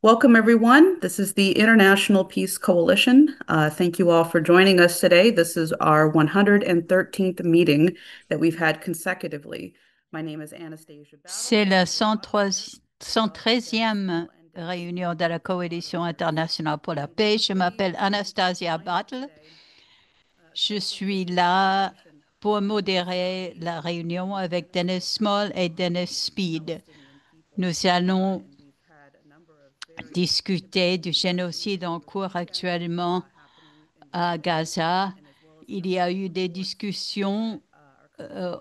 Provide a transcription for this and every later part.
Welcome, everyone. This is the International Peace Coalition. Thank you all for joining us today. This is our 113th meeting that we've had consecutively. My name is Anastasia Battle. C'est la 113e réunion de la Coalition internationale pour la paix. Je m'appelle Anastasia Battle. Je suis là pour modérer la réunion avec Dennis Small et Dennis Speed. Nous allons discuter du génocide en cours actuellement à Gaza. Il y a eu des discussions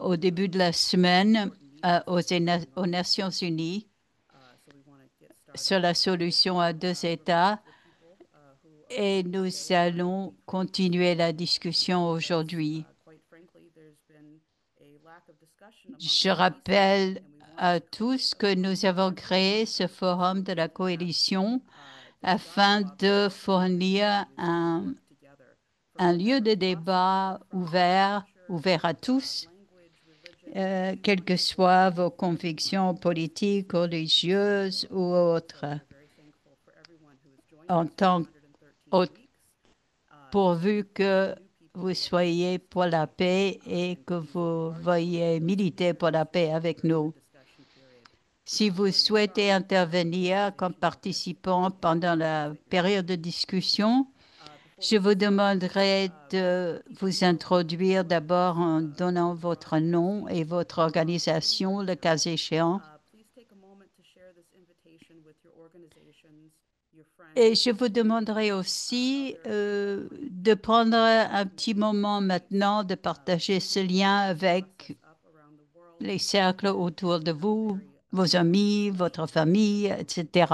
au début de la semaine aux Nations Unies sur la solution à deux États et nous allons continuer la discussion aujourd'hui. Je rappelle à tous que nous avons créé ce forum de la coalition afin de fournir un lieu de débat ouvert à tous, quelles que soient vos convictions politiques, religieuses ou autres, pourvu que vous soyez pour la paix et que vous veuillez militer pour la paix avec nous. Si vous souhaitez intervenir comme participant pendant la période de discussion, je vous demanderai de vous introduire d'abord en donnant votre nom et votre organisation, le cas échéant. Et je vous demanderai aussi de prendre un petit moment maintenant de partager ce lien avec les cercles autour de vous, vos amis, votre famille, etc.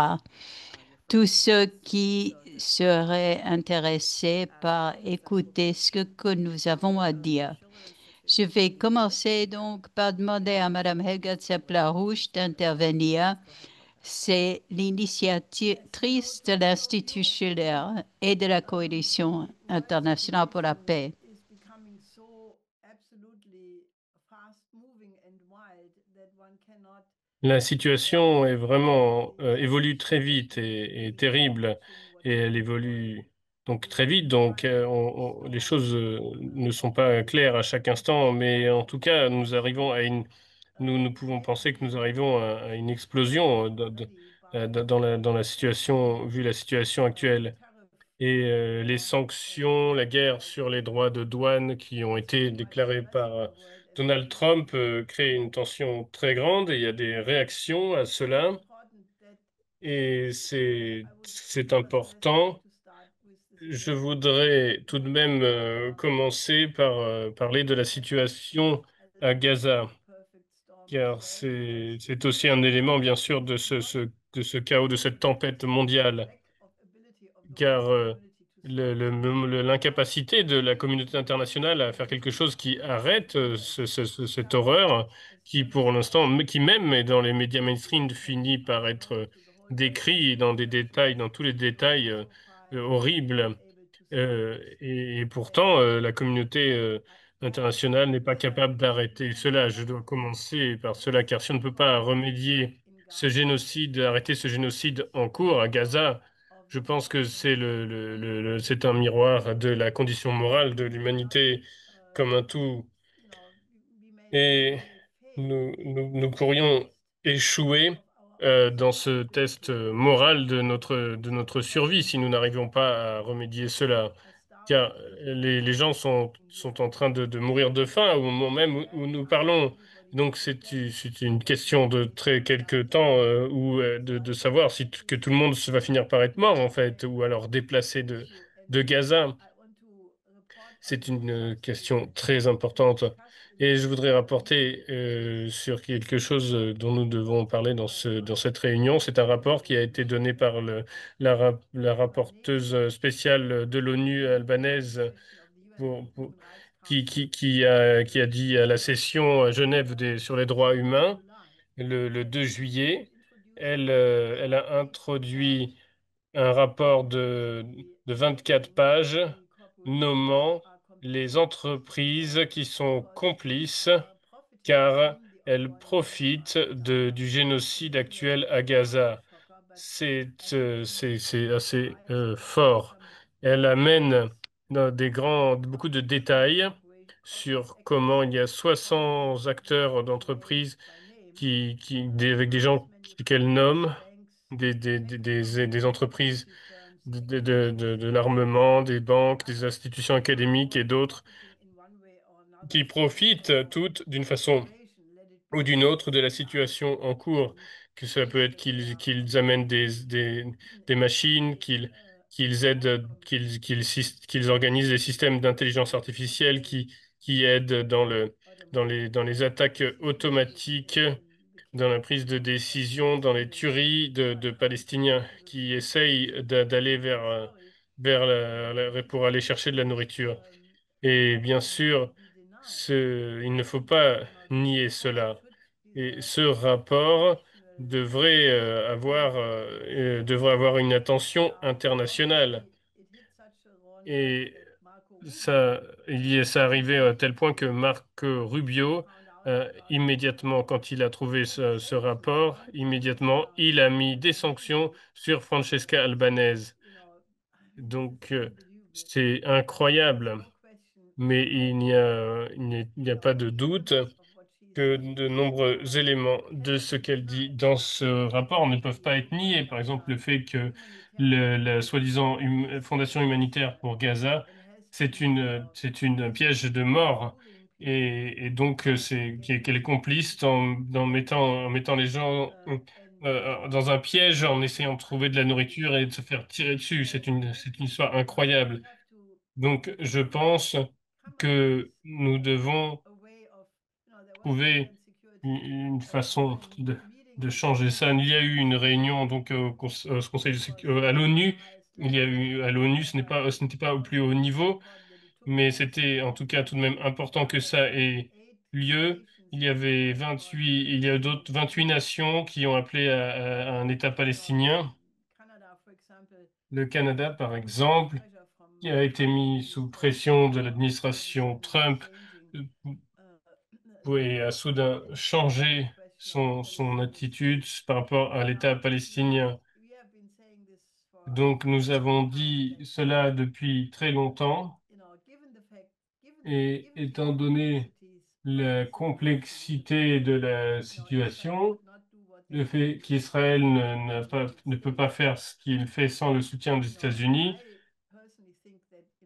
Tous ceux qui seraient intéressés par écouter ce que nous avons à dire. Je vais commencer donc par demander à Mme Helga Zeppler-Rouge d'intervenir. C'est l'initiatrice de l'Institut Schiller et de la Coalition internationale pour la paix. La situation est vraiment évolue très vite et terrible, et elle évolue donc très vite. Donc les choses ne sont pas claires à chaque instant, mais en tout cas nous pouvons penser que nous arrivons à une explosion dans la situation vu la situation actuelle. Et les sanctions, la guerre sur les droits de douane qui ont été déclarés par Donald Trump créent une tension très grande et il y a des réactions à cela. Et c'est important. Je voudrais tout de même commencer par parler de la situation à Gaza, car c'est aussi un élément, bien sûr, de ce chaos, de cette tempête mondiale, car l'incapacité de la communauté internationale à faire quelque chose qui arrête cette horreur, qui pour l'instant, qui même est dans les médias mainstream, finit par être décrit dans des détails, dans tous les détails horribles. Et pourtant, la communauté internationale n'est pas capable d'arrêter cela. Je dois commencer par cela, car si on ne peut pas remédier ce génocide, arrêter ce génocide en cours à Gaza, je pense que c'est un miroir de la condition morale de l'humanité comme un tout. Et nous pourrions échouer dans ce test moral de notre survie si nous n'arrivons pas à remédier cela. Car les gens sont en train de mourir de faim au moment même où nous parlons. Donc c'est une question de très quelque temps de savoir si que tout le monde va finir par être mort en fait, ou alors déplacé de Gaza. C'est une question très importante. Et je voudrais rapporter sur quelque chose dont nous devons parler dans cette réunion. C'est un rapport qui a été donné par la rapporteuse spéciale de l'ONU albanaise pour- pour- qui a dit à la session à Genève sur les droits humains le 2 juillet. Elle a introduit un rapport de 24 pages nommant les entreprises qui sont complices car elles profitent du génocide actuel à Gaza. c'est assez fort. Elle amène dans beaucoup de détails sur comment il y a 60 acteurs d'entreprise avec des gens qu'elle nomme, des entreprises de l'armement, des banques, des institutions académiques et d'autres qui profitent toutes d'une façon ou d'une autre de la situation en cours, que cela peut être qu'ils amènent des machines, qu'ils aident, qu'ils organisent des systèmes d'intelligence artificielle qui aident dans les attaques automatiques, dans la prise de décision, dans les tueries de Palestiniens qui essayent d'aller pour aller chercher de la nourriture. Et bien sûr, il ne faut pas nier cela. Et ce rapport devrait avoir une attention internationale. Et ça arrivait à tel point que Marco Rubio, immédiatement, quand il a trouvé ce rapport, immédiatement, il a mis des sanctions sur Francesca Albanese. Donc, c'est incroyable. Mais il n'y a pas de doute que de nombreux éléments de ce qu'elle dit dans ce rapport ne peuvent pas être niés. Par exemple, le fait que la soi-disant fondation humanitaire pour Gaza, c'est une piège de mort. Et donc, qu'elle est complice en mettant les gens dans un piège, en essayant de trouver de la nourriture et de se faire tirer dessus. C'est une histoire incroyable. Donc, je pense que nous devons trouver une façon de changer ça. Il y a eu une réunion donc au Conseil à l'ONU. Il y a eu à l'ONU, ce n'était pas au plus haut niveau, mais c'était en tout cas tout de même important que ça ait lieu. Il y a d'autres 28 nations qui ont appelé à un État palestinien. Le Canada, par exemple, qui a été mis sous pression de l'administration Trump, euh, a soudain changé son attitude par rapport à l'État palestinien. Donc nous avons dit cela depuis très longtemps et étant donné la complexité de la situation, le fait qu'Israël ne peut pas faire ce qu'il fait sans le soutien des États-Unis,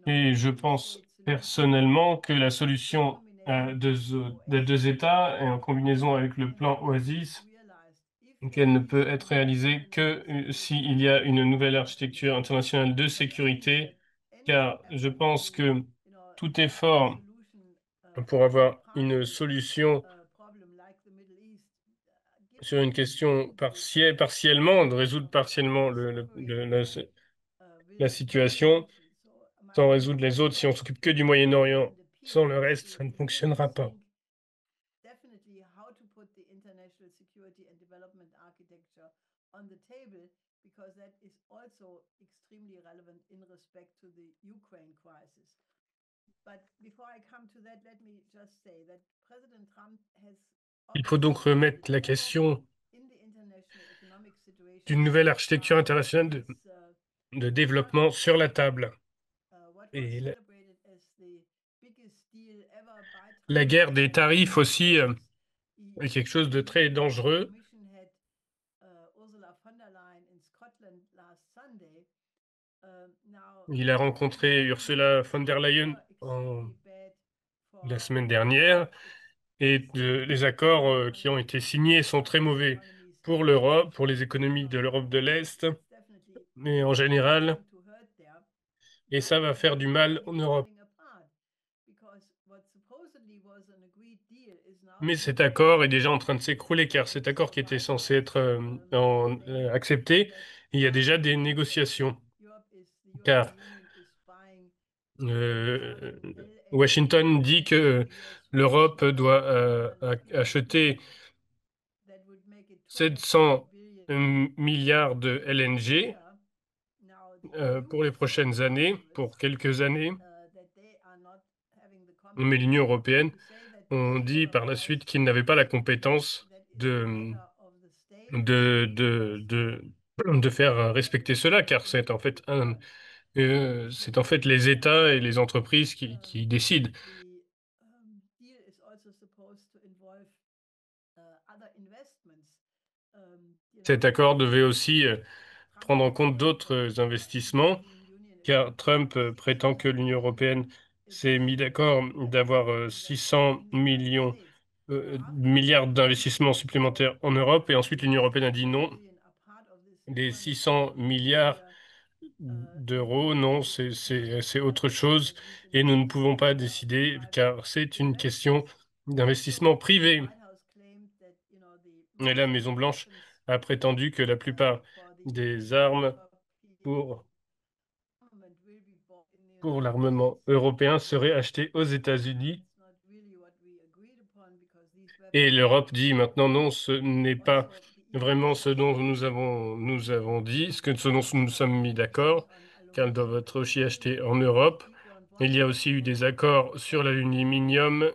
et je pense personnellement que la solution des deux États, et en combinaison avec le plan Oasis, qu'elle ne peut être réalisée que s'il y a une nouvelle architecture internationale de sécurité, car je pense que tout effort pour avoir une solution sur une question partiellement, de résoudre partiellement la situation, sans résoudre les autres, si on s'occupe que du Moyen-Orient, sans le reste, ça ne fonctionnera pas. definitely how to put the international security and development architecture on the table, because that is also extremely relevant in respect to the Ukraine crisis. But before I come to that, let me just say that President Trump has Il faut donc remettre la question in the international economic situation d'une nouvelle architecture internationale de développement sur la table. what was Et celebrated as the biggest deal ever by la Trump guerre des tarifs aussi he est quelque chose de très dangereux. commission had Ursula von der Leyen in Scotland last Sunday. Now Il a rencontré Ursula von der Leyen la semaine dernière et les accords qui ont été signés sont très mauvais pour l'Europe, pour les économies de l'Europe de l'Est, mais en général, et ça va faire du mal en Europe. Mais cet accord est déjà en train de s'écrouler car cet accord qui était censé être accepté, il y a déjà des négociations. Car euh, Washington dit que l'Europe doit acheter 700 milliards de LNG pour les prochaines années, pour quelques années. Mais l'Union européenne, on dit par la suite qu'ils n'avaient pas la compétence de de faire respecter cela, car c'est en fait les États et les entreprises qui décident. Deal is also supposed to involve other investments. Cet accord devait aussi prendre en compte d'autres investissements, car Trump prétend que l'Union européenne s'est mis d'accord d'avoir 600 milliards d'investissements supplémentaires en Europe, et ensuite l'Union européenne a dit non. Les 600 milliards d'euros, non, c'est autre chose, et nous ne pouvons pas décider, car c'est une question d'investissement privé. Et la Maison-Blanche a prétendu que la plupart des armes pour, pour l'armement européen seraient achetées aux États-Unis. Et l'Europe dit maintenant non, ce n'est pas vraiment ce dont nous avons dit, ce dont nous nous sommes mis d'accord, car elles doivent être aussi achetées en Europe. Il y a aussi eu des accords sur l'aluminium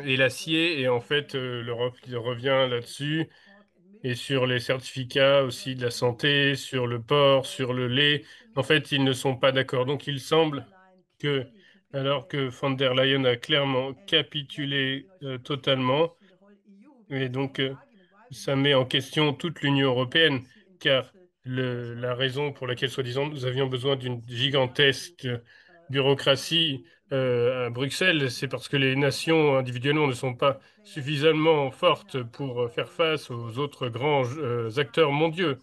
et l'acier, et en fait, l'Europe revient là-dessus, et sur les certificats aussi de la santé, sur le porc, sur le lait. En fait, ils ne sont pas d'accord. Donc, il semble que, alors que von der Leyen a clairement capitulé totalement, et donc ça met en question toute l'Union européenne, car la raison pour laquelle, soi-disant, nous avions besoin d'une gigantesque bureaucratie à Bruxelles, c'est parce que les nations individuellement ne sont pas suffisamment fortes pour faire face aux autres grands acteurs mondiaux.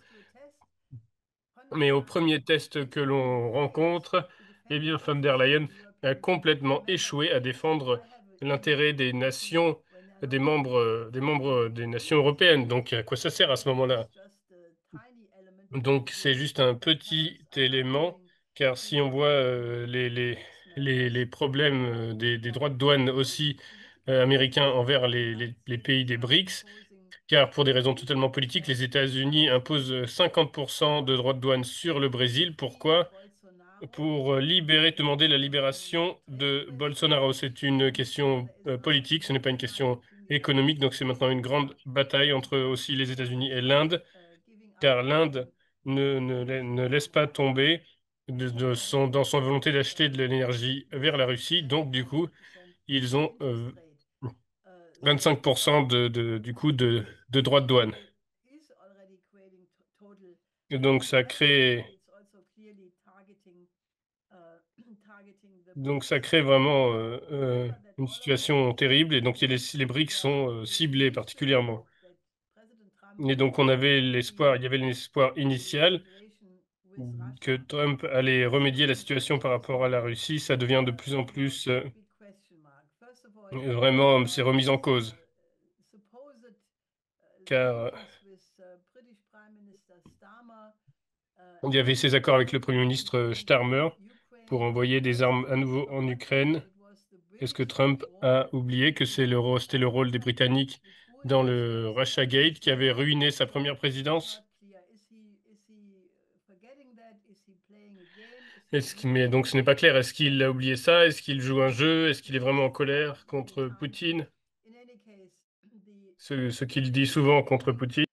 Mais au premier test que l'on rencontre, eh bien, von der Leyen a complètement échoué à défendre l'intérêt des nations, des membres des nations européennes. Donc, à quoi ça sert à ce moment-là? Donc, c'est juste un petit élément, car si on voit les problèmes des droits de douane aussi américains envers les pays des BRICS, car pour des raisons totalement politiques, les États-Unis imposent 50% de droits de douane sur le Brésil. Pourquoi? Pour demander la libération de Bolsonaro. C'est une question politique, ce n'est pas une question économique. Donc c'est maintenant une grande bataille entre aussi les États-Unis et l'Inde, car l'Inde ne laisse pas tomber dans son volonté d'acheter de l'énergie vers la Russie. Donc du coup, ils ont 25% du coup de droits de douane. Et donc ça crée vraiment une situation terrible. Et donc les BRICS sont ciblés particulièrement. Et donc il y avait l'espoir initial que Trump allait remédier à la situation par rapport à la Russie. Ça devient de plus en plus vraiment, c'est remis en cause. Car il y avait ces accords avec le Premier ministre Starmer pour envoyer des armes à nouveau en Ukraine. Est-ce que Trump a oublié que c'était le rôle des Britanniques dans le Russiagate qui avait ruiné sa première présidence? Mais donc ce n'est pas clair. Est-ce qu'il a oublié ça? Est-ce qu'il joue un jeu? Est-ce qu'il est vraiment en colère contre Poutine? Ce qu'il dit souvent contre Poutine.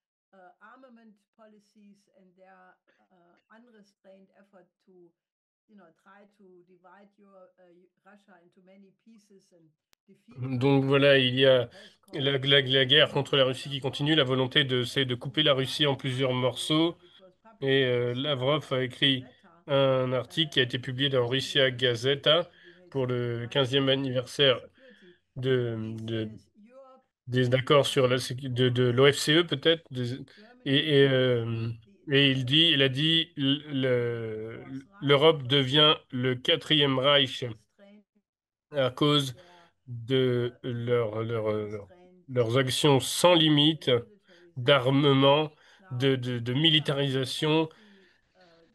Donc voilà, il y a la guerre contre la Russie qui continue, la volonté c'est de couper la Russie en plusieurs morceaux. Et Lavrov a écrit un article qui a été publié dans Russia Gazeta pour le 15e anniversaire de, des accords sur de l'OFCE peut-être. Et, et, euh, et il a dit l'Europe devient le quatrième Reich à cause de leurs actions sans limite d'armement, de militarisation.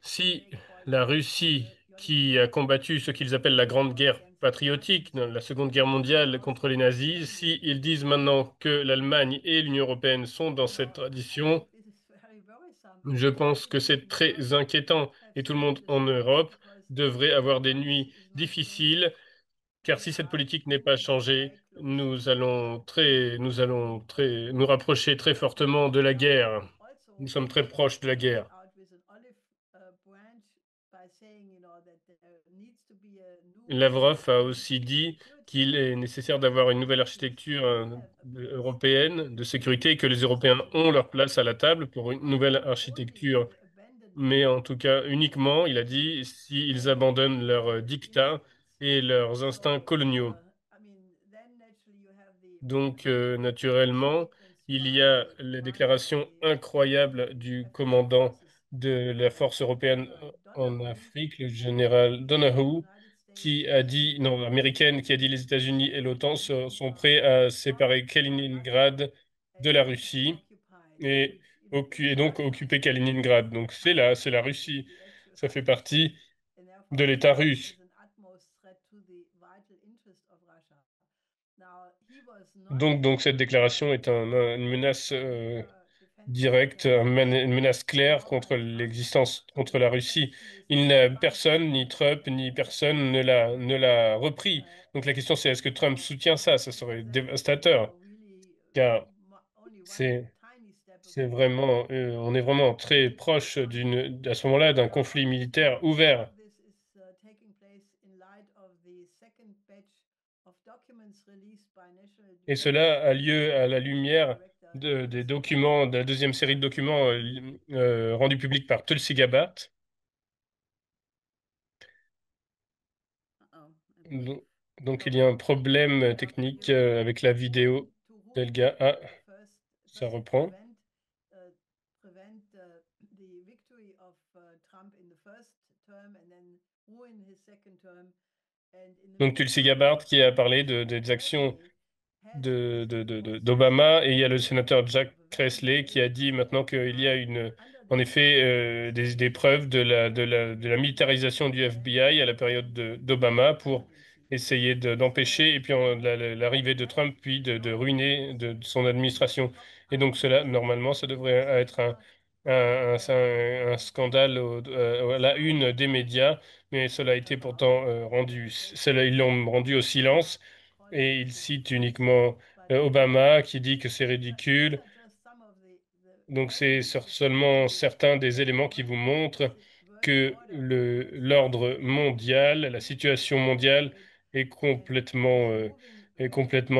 Si la Russie, qui a combattu ce qu'ils appellent la Grande Guerre patriotique, dans la Seconde Guerre mondiale contre les nazis, si ils disent maintenant que l'Allemagne et l'Union européenne sont dans cette tradition, je pense que c'est très inquiétant et tout le monde en Europe devrait avoir des nuits difficiles, car si cette politique n'est pas changée, nous allons nous rapprocher très fortement de la guerre. Nous sommes très proches de la guerre. Lavrov a aussi dit qu'il est nécessaire d'avoir une nouvelle architecture européenne de sécurité et que les Européens ont leur place à la table pour une nouvelle architecture. Mais en tout cas, uniquement, il a dit, s'ils abandonnent leurs dictats et leurs instincts coloniaux. Donc, naturellement, il y a les déclarations incroyables du commandant de la force européenne en Afrique, le général Donoghue, qui a dit, non, américaine, qui a dit les États-Unis et l'OTAN sont prêts à séparer Kaliningrad de la Russie et, et donc occuper Kaliningrad. Donc, c'est la Russie. Ça fait partie de l'État russe. Donc cette déclaration est une menace directe, une menace claire contre l'existence, contre la Russie. Personne, ni Trump, ni personne ne l'a repris. Donc la question c'est est-ce que Trump soutient ça? Ça serait dévastateur, car c'est c'est vraiment, on est vraiment très proche à ce moment-là d'un conflit militaire ouvert. Et cela a lieu à la lumière des documents, de la deuxième série de documents rendus publics par Tulsi Gabbard. Donc, donc, il y a un problème technique avec la vidéo d'Elga. Ah, ça reprend. Donc Tulsi Gabbard qui a parlé des actions d'Obama et il y a le sénateur Jack Presley qui a dit maintenant qu'il y a en effet des preuves de la militarisation du FBI à la période d'Obama pour essayer d'empêcher et puis l'arrivée de Trump puis de ruiner de son administration. Et donc cela, normalement, ça devrait être un scandale à la une des médias, mais cela a été pourtant ils l'ont rendu au silence et il cite uniquement Obama qui dit que c'est ridicule. Donc c'est seulement certains des éléments qui vous montrent que l'ordre mondial, la situation mondiale est complètement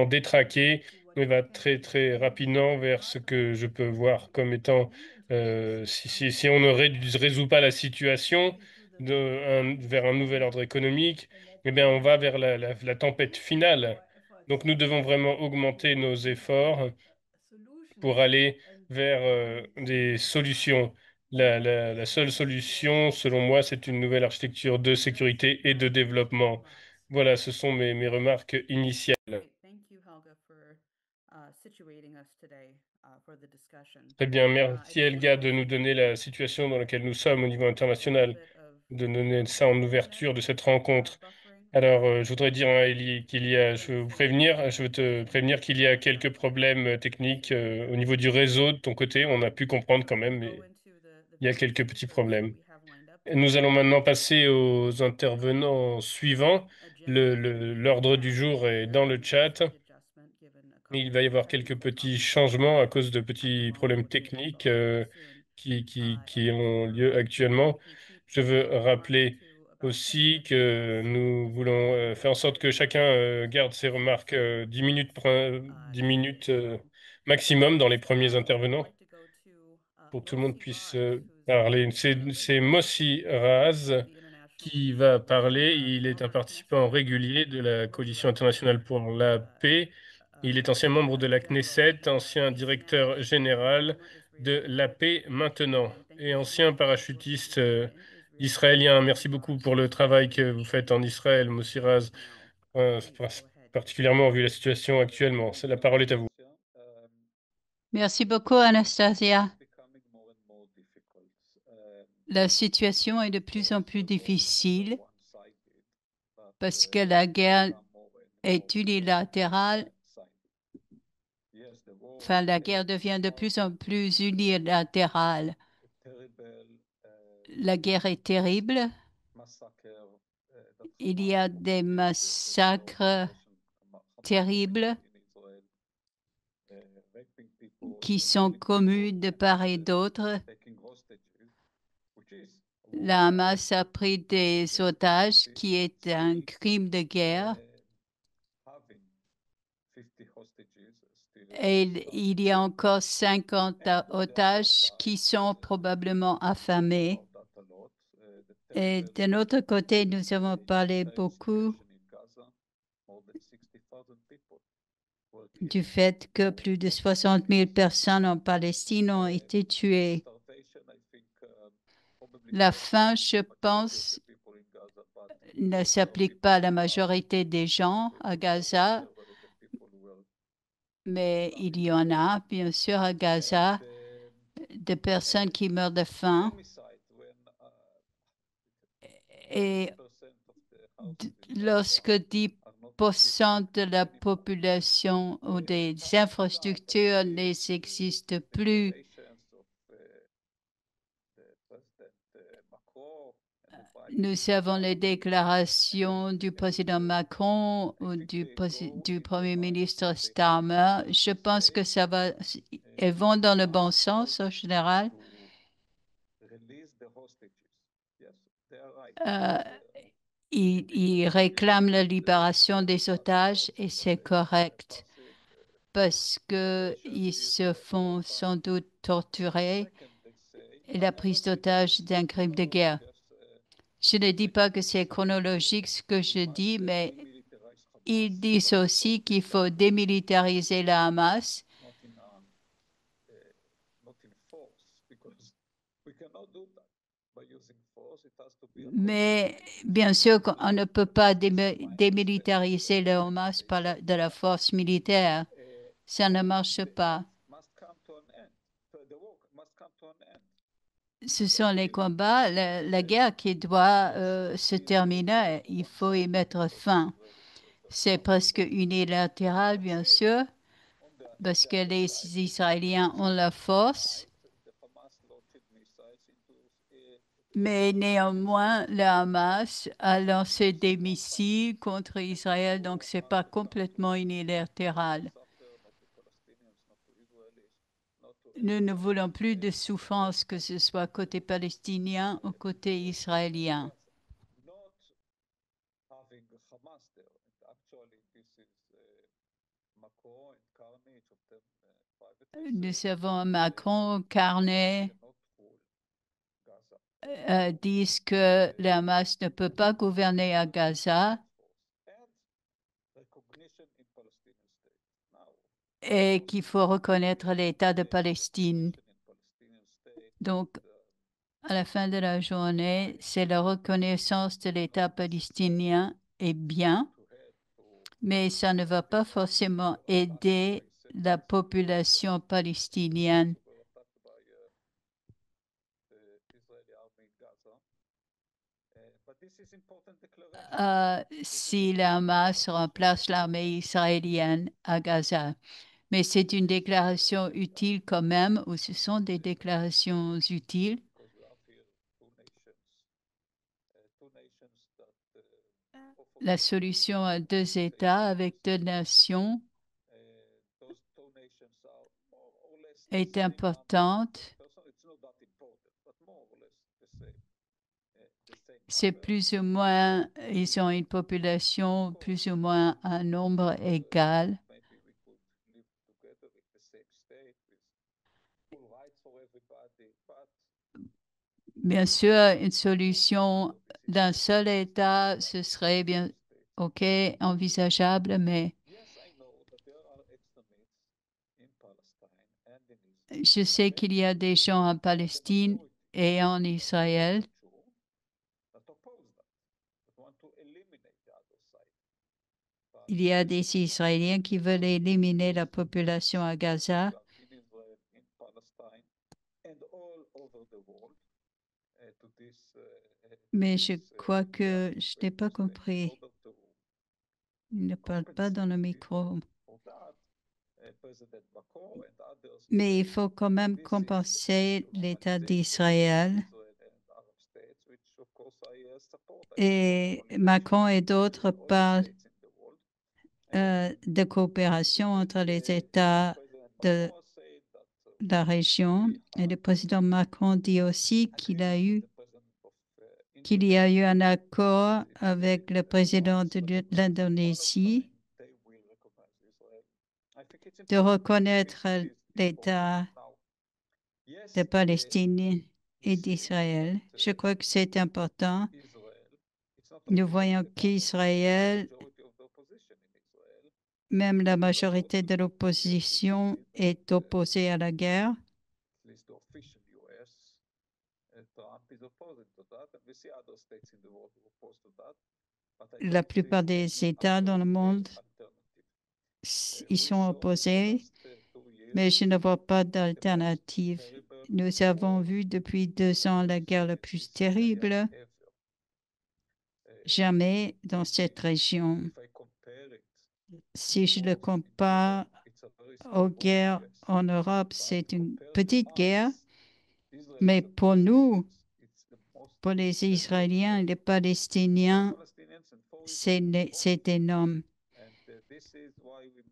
détraquée et va très très rapidement vers ce que je peux voir comme étant si on ne résout pas la situation vers un nouvel ordre économique, eh bien on va vers la tempête finale. Donc nous devons vraiment augmenter nos efforts pour aller vers des solutions. La seule solution, selon moi, c'est une nouvelle architecture de sécurité et de développement. Voilà, ce sont mes remarques initiales. Très bien, merci Elga de nous donner la situation dans laquelle nous sommes au niveau international, de nous donner ça en ouverture de cette rencontre. Alors, je voudrais dire, hein, Ellie, je veux te prévenir qu'il y a quelques problèmes techniques au niveau du réseau de ton côté. On a pu comprendre quand même, mais il y a quelques petits problèmes. Et nous allons maintenant passer aux intervenants suivants. L'ordre du jour est dans le chat. Il va y avoir quelques petits changements à cause de petits problèmes techniques qui ont lieu actuellement. Je veux rappeler aussi que nous voulons faire en sorte que chacun garde ses remarques 10 minutes, 10 minutes maximum dans les premiers intervenants pour que tout le monde puisse parler. C'est Mossi Raz qui va parler. Il est un participant régulier de la Coalition internationale pour la paix. Il est ancien membre de la Knesset, ancien directeur général de la paix maintenant et ancien parachutiste israélien. Merci beaucoup pour le travail que vous faites en Israël, Mossi Raz, euh, particulièrement vu la situation actuellement. La parole est à vous. Merci beaucoup, Anastasia. La situation est de plus en plus difficile parce que la guerre est unilatérale. Enfin, la guerre devient de plus en plus unilatérale. La guerre est terrible. Il y a des massacres terribles qui sont communs de part et d'autre. La Hamas a pris des otages, qui est un crime de guerre. Et il y a encore 50 otages qui sont probablement affamés. Et de notre côté, nous avons parlé beaucoup du fait que plus de 60 000 personnes en Palestine ont été tuées. La faim, je pense, ne s'applique pas à la majorité des gens à Gaza, mais il y en a, bien sûr, à Gaza, des personnes qui meurent de faim. Et lorsque 10% de la population ou des infrastructures n'existent plus, nous avons les déclarations du président Macron ou du Premier ministre Starmer. Je pense que elles vont dans le bon sens en général. Ils réclament la libération des otages et c'est correct parce qu'ils se font sans doute torturer et la prise d'otage est un crime de guerre. Je ne dis pas que c'est chronologique ce que je dis, mais ils disent aussi qu'il faut démilitariser la Hamas. Mais bien sûr qu'on ne peut pas démilitariser le Hamas par de la force militaire. Ça ne marche pas. Ce sont les combats, la guerre qui doit se terminer. Il faut y mettre fin. C'est presque unilatéral, bien sûr, parce que les Israéliens ont la force. Mais néanmoins, le Hamas a lancé des missiles contre Israël, donc ce n'est pas complètement unilatéral. Nous ne voulons plus de souffrance, que ce soit côté palestinien ou côté israélien. Nous avons Macron, Carney, disent que le Hamas ne peut pas gouverner à Gaza et qu'il faut reconnaître l'État de Palestine. Donc, à la fin de la journée, c'est la reconnaissance de l'État palestinien est bien, mais ça ne va pas forcément aider la population palestinienne. Si la Hamas remplace l'armée israélienne à Gaza. Mais c'est une déclaration utile quand même, ou ce sont des déclarations utiles. La solution à deux États avec deux nations est importante. C'est plus ou moins, ils ont une population plus ou moins un nombre égal. Bien sûr, une solution d'un seul État, ce serait bien, OK, envisageable, mais je sais qu'il y a des gens en Palestine et en Israël il y a des Israéliens qui veulent éliminer la population à Gaza. Mais je crois que je n'ai pas compris. Il ne parle pas dans le micro. Mais il faut quand même compenser l'État d'Israël. Et Macron et d'autres parlent de coopération entre les États de la région. Et le président Macron dit aussi qu'il y a eu un accord avec le président de l'Indonésie de reconnaître l'État de Palestine et d'Israël. Je crois que c'est important. Nous voyons qu'Israël, même la majorité de l'opposition, est opposée à la guerre. La plupart des États dans le monde, ils sont opposés, mais je ne vois pas d'alternative. Nous avons vu depuis 2 ans la guerre la plus terrible jamais dans cette région. Si je le compare aux guerres en Europe, c'est une petite guerre, mais pour nous, pour les Israéliens et les Palestiniens, c'est énorme.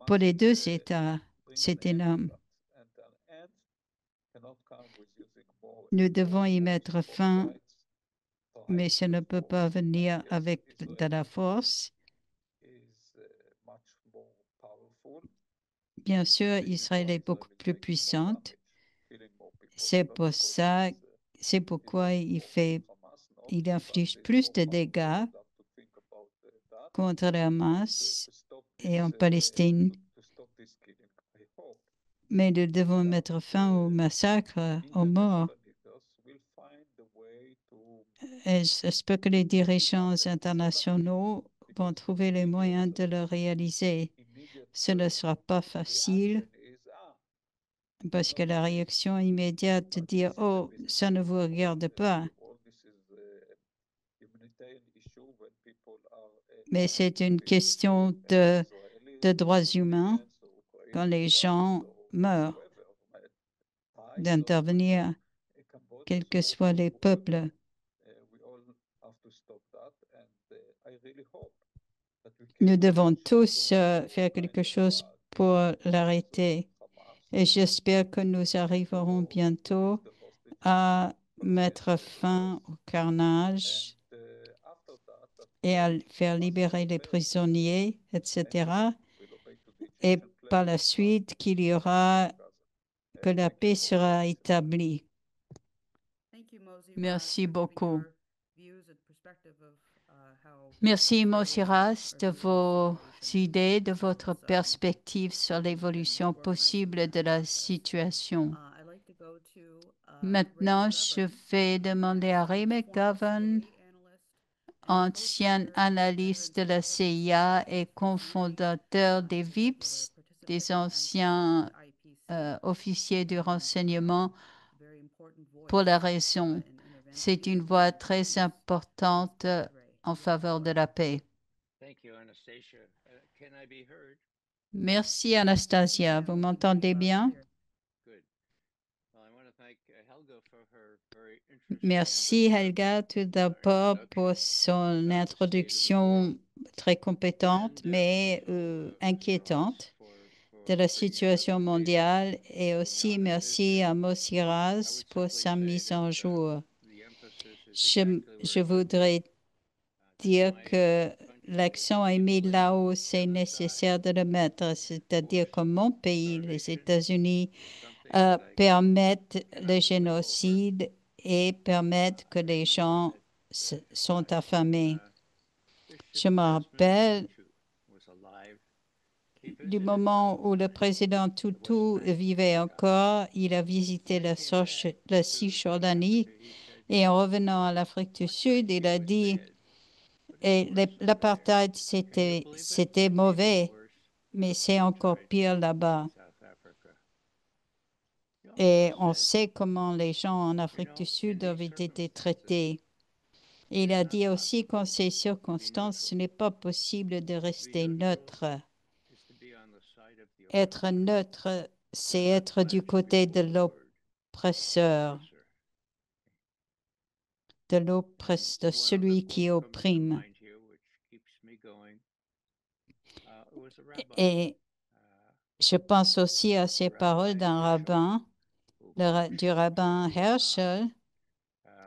Pour les deux États, c'est énorme. Nous devons y mettre fin, mais ça ne peut pas venir avec de la force. Bien sûr, Israël est beaucoup plus puissante. C'est pourquoi il inflige plus de dégâts contre le Hamas et en Palestine. Mais nous devons mettre fin au massacre, aux morts. Et j'espère que les dirigeants internationaux vont trouver les moyens de le réaliser. Ce ne sera pas facile parce que la réaction immédiate de dire «Oh, ça ne vous regarde pas». Mais c'est une question de droits humains quand les gens meurent, d'intervenir, quels que soient les peuples. Nous devons tous faire quelque chose pour l'arrêter. Et j'espère que nous arriverons bientôt à mettre fin au carnage et à faire libérer les prisonniers, etc. Et par la suite, que la paix sera établie. Merci beaucoup. Merci, Mosiras, de vos idées, de votre perspective sur l'évolution possible de la situation. Maintenant, je vais demander à Ray McGovern, ancien analyste de la CIA et cofondateur des VIPS, des anciens officiers du renseignement, pour la raison. C'est une voix très importante en faveur de la paix. Merci, Anastasia. Vous m'entendez bien? Merci, Helga, tout d'abord pour son introduction très compétente, mais inquiétante de la situation mondiale. Et aussi, merci à Mosiras pour sa mise en jour. Je voudrais dire que l'accent est mis là où c'est nécessaire de le mettre, c'est-à-dire que mon pays, les États-Unis, permettent le génocide et permettent que les gens sont affamés. Je me rappelle du moment où le président Tutu vivait encore, il a visité la Cisjordanie et en revenant à l'Afrique du Sud, il a dit et l'apartheid, c'était mauvais, mais c'est encore pire là-bas. Et on sait comment les gens en Afrique du Sud ont été traités. Et il a dit aussi qu'en ces circonstances, ce n'est pas possible de rester neutre. Être neutre, c'est être du côté de l'oppresseur, de celui qui opprime. Et je pense aussi à ces paroles d'un rabbin du rabbin Herschel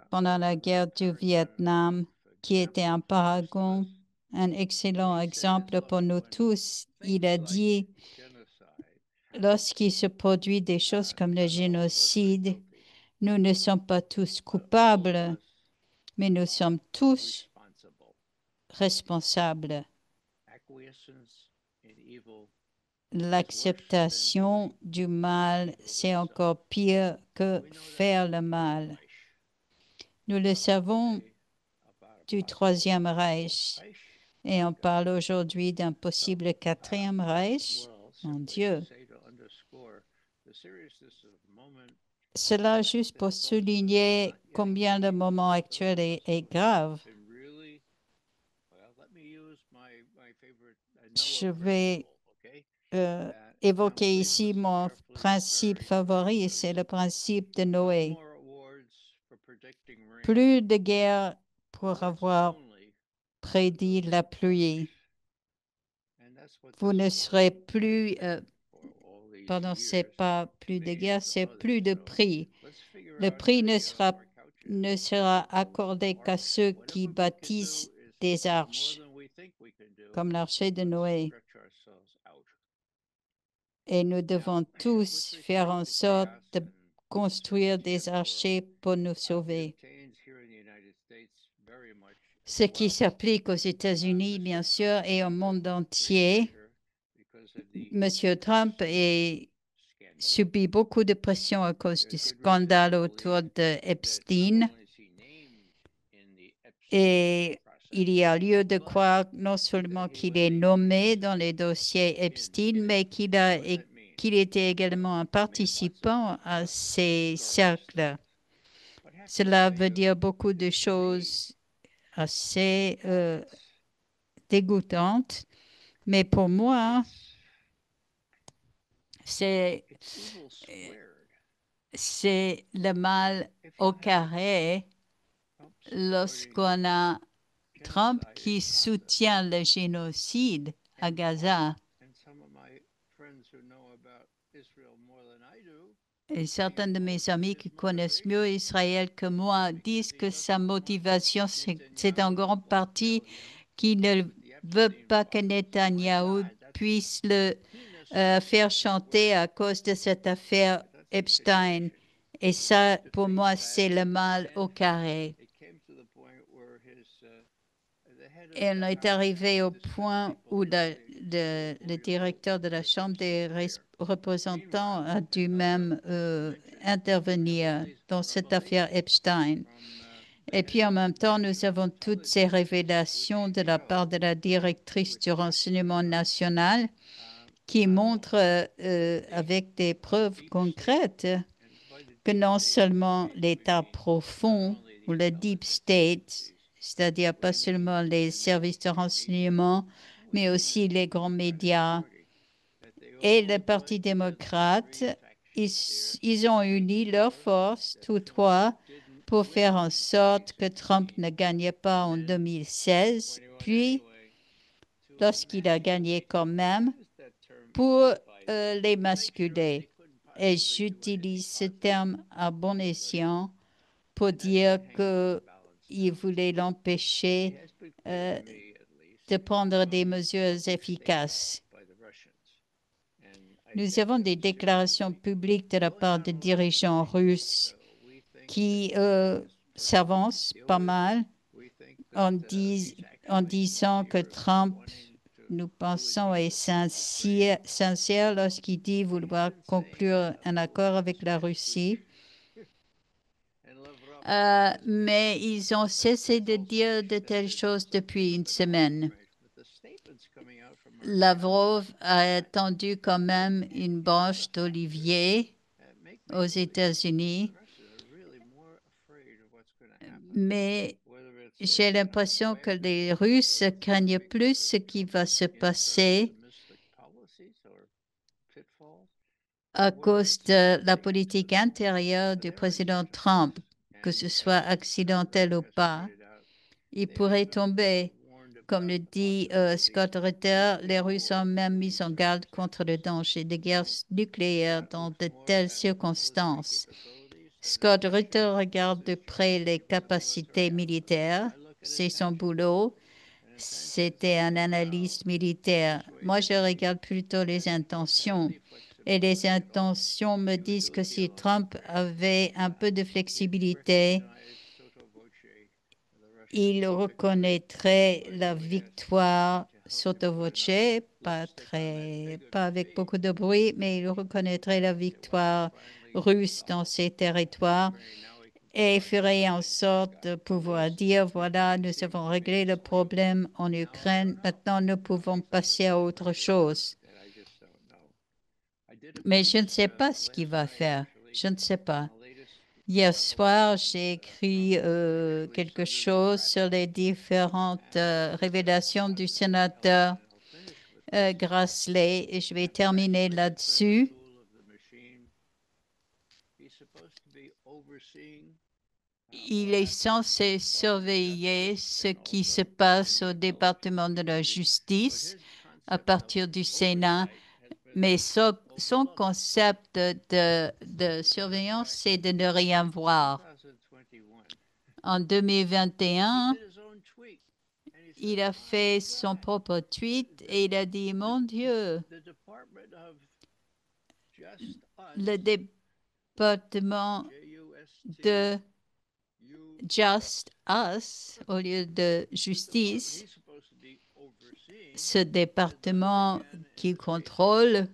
pendant la guerre du Vietnam, qui était un paragon, un excellent exemple pour nous tous. Il a dit, lorsqu'il se produit des choses comme le génocide, nous ne sommes pas tous coupables, mais nous sommes tous responsables. L'acceptation du mal, c'est encore pire que faire le mal. Nous le savons du Troisième Reich et on parle aujourd'hui d'un possible Quatrième Reich. Mon Dieu. Cela juste pour souligner combien le moment actuel est grave. Je vais évoquer ici mon principe favori, c'est le principe de Noé. Plus de guerre pour avoir prédit la pluie. Vous ne serez plus, pardon, c'est pas plus de guerre, c'est plus de prix. Le prix ne sera accordé qu'à ceux qui bâtissent des arches, comme l'archer de Noé. Et nous devons tous faire en sorte de construire des archers pour nous sauver. Ce qui s'applique aux États-Unis, bien sûr, et au monde entier. Monsieur Trump a subi beaucoup de pression à cause du scandale autour de Epstein. Et il y a lieu de croire non seulement qu'il est nommé dans les dossiers Epstein, mais qu'il était également un participant à ces cercles. Cela veut dire beaucoup de choses assez dégoûtantes, mais pour moi, c'est le mal au carré lorsqu'on a Trump qui soutient le génocide à Gaza. Et certains de mes amis qui connaissent mieux Israël que moi disent que sa motivation, c'est en grande partie qu'il ne veut pas que Netanyahou puisse le faire chanter à cause de cette affaire Epstein. Et ça, pour moi, c'est le mal au carré. Et on est arrivé au point où le directeur de la Chambre des représentants a dû même intervenir dans cette affaire Epstein. Et puis en même temps, nous avons toutes ces révélations de la part de la directrice du renseignement national qui montrent avec des preuves concrètes que non seulement l'État profond ou le deep state, c'est-à-dire pas seulement les services de renseignement, mais aussi les grands médias et le Parti démocrate, ils ont uni leurs forces, tous trois, pour faire en sorte que Trump ne gagne pas en 2016, puis, lorsqu'il a gagné quand même, pour les masculer. Et j'utilise ce terme à bon escient pour dire qu'il voulait l'empêcher de prendre des mesures efficaces. Nous avons des déclarations publiques de la part de dirigeants russes qui s'avancent pas mal en disant que Trump, nous pensons, est sincère lorsqu'il dit vouloir conclure un accord avec la Russie. Mais ils ont cessé de dire de telles choses depuis une semaine. Lavrov a tendu quand même une branche d'olivier aux États-Unis, mais j'ai l'impression que les Russes craignent plus ce qui va se passer à cause de la politique intérieure du président Trump, que ce soit accidentel ou pas. Il pourrait tomber comme le dit Scott Ritter, les Russes ont même mis en garde contre le danger de guerre nucléaire dans de telles circonstances. Scott Ritter regarde de près les capacités militaires, c'est son boulot. C'était un analyste militaire. Moi, je regarde plutôt les intentions. Et les intentions me disent que si Trump avait un peu de flexibilité, il reconnaîtrait la victoire sotto voce, pas avec beaucoup de bruit, mais il reconnaîtrait la victoire russe dans ces territoires et ferait en sorte de pouvoir dire, voilà, nous avons réglé le problème en Ukraine, maintenant nous pouvons passer à autre chose. Mais je ne sais pas ce qu'il va faire. Je ne sais pas. Hier soir, j'ai écrit quelque chose sur les différentes révélations du sénateur Grassley et je vais terminer là-dessus. Il est censé surveiller ce qui se passe au département de la justice à partir du Sénat, mais son concept de surveillance, c'est de ne rien voir. En 2021, il a fait son propre tweet et il a dit, mon Dieu, le département de Just Us, au lieu de justice, ce département qui contrôle,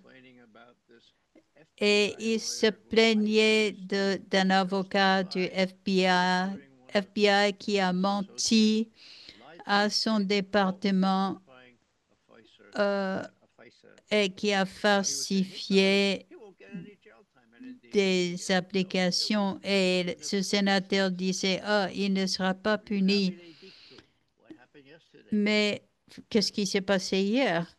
et il se plaignait d'un avocat du FBI qui a menti à son département et qui a falsifié des applications et ce sénateur disait, il ne sera pas puni. Mais qu'est-ce qui s'est passé hier?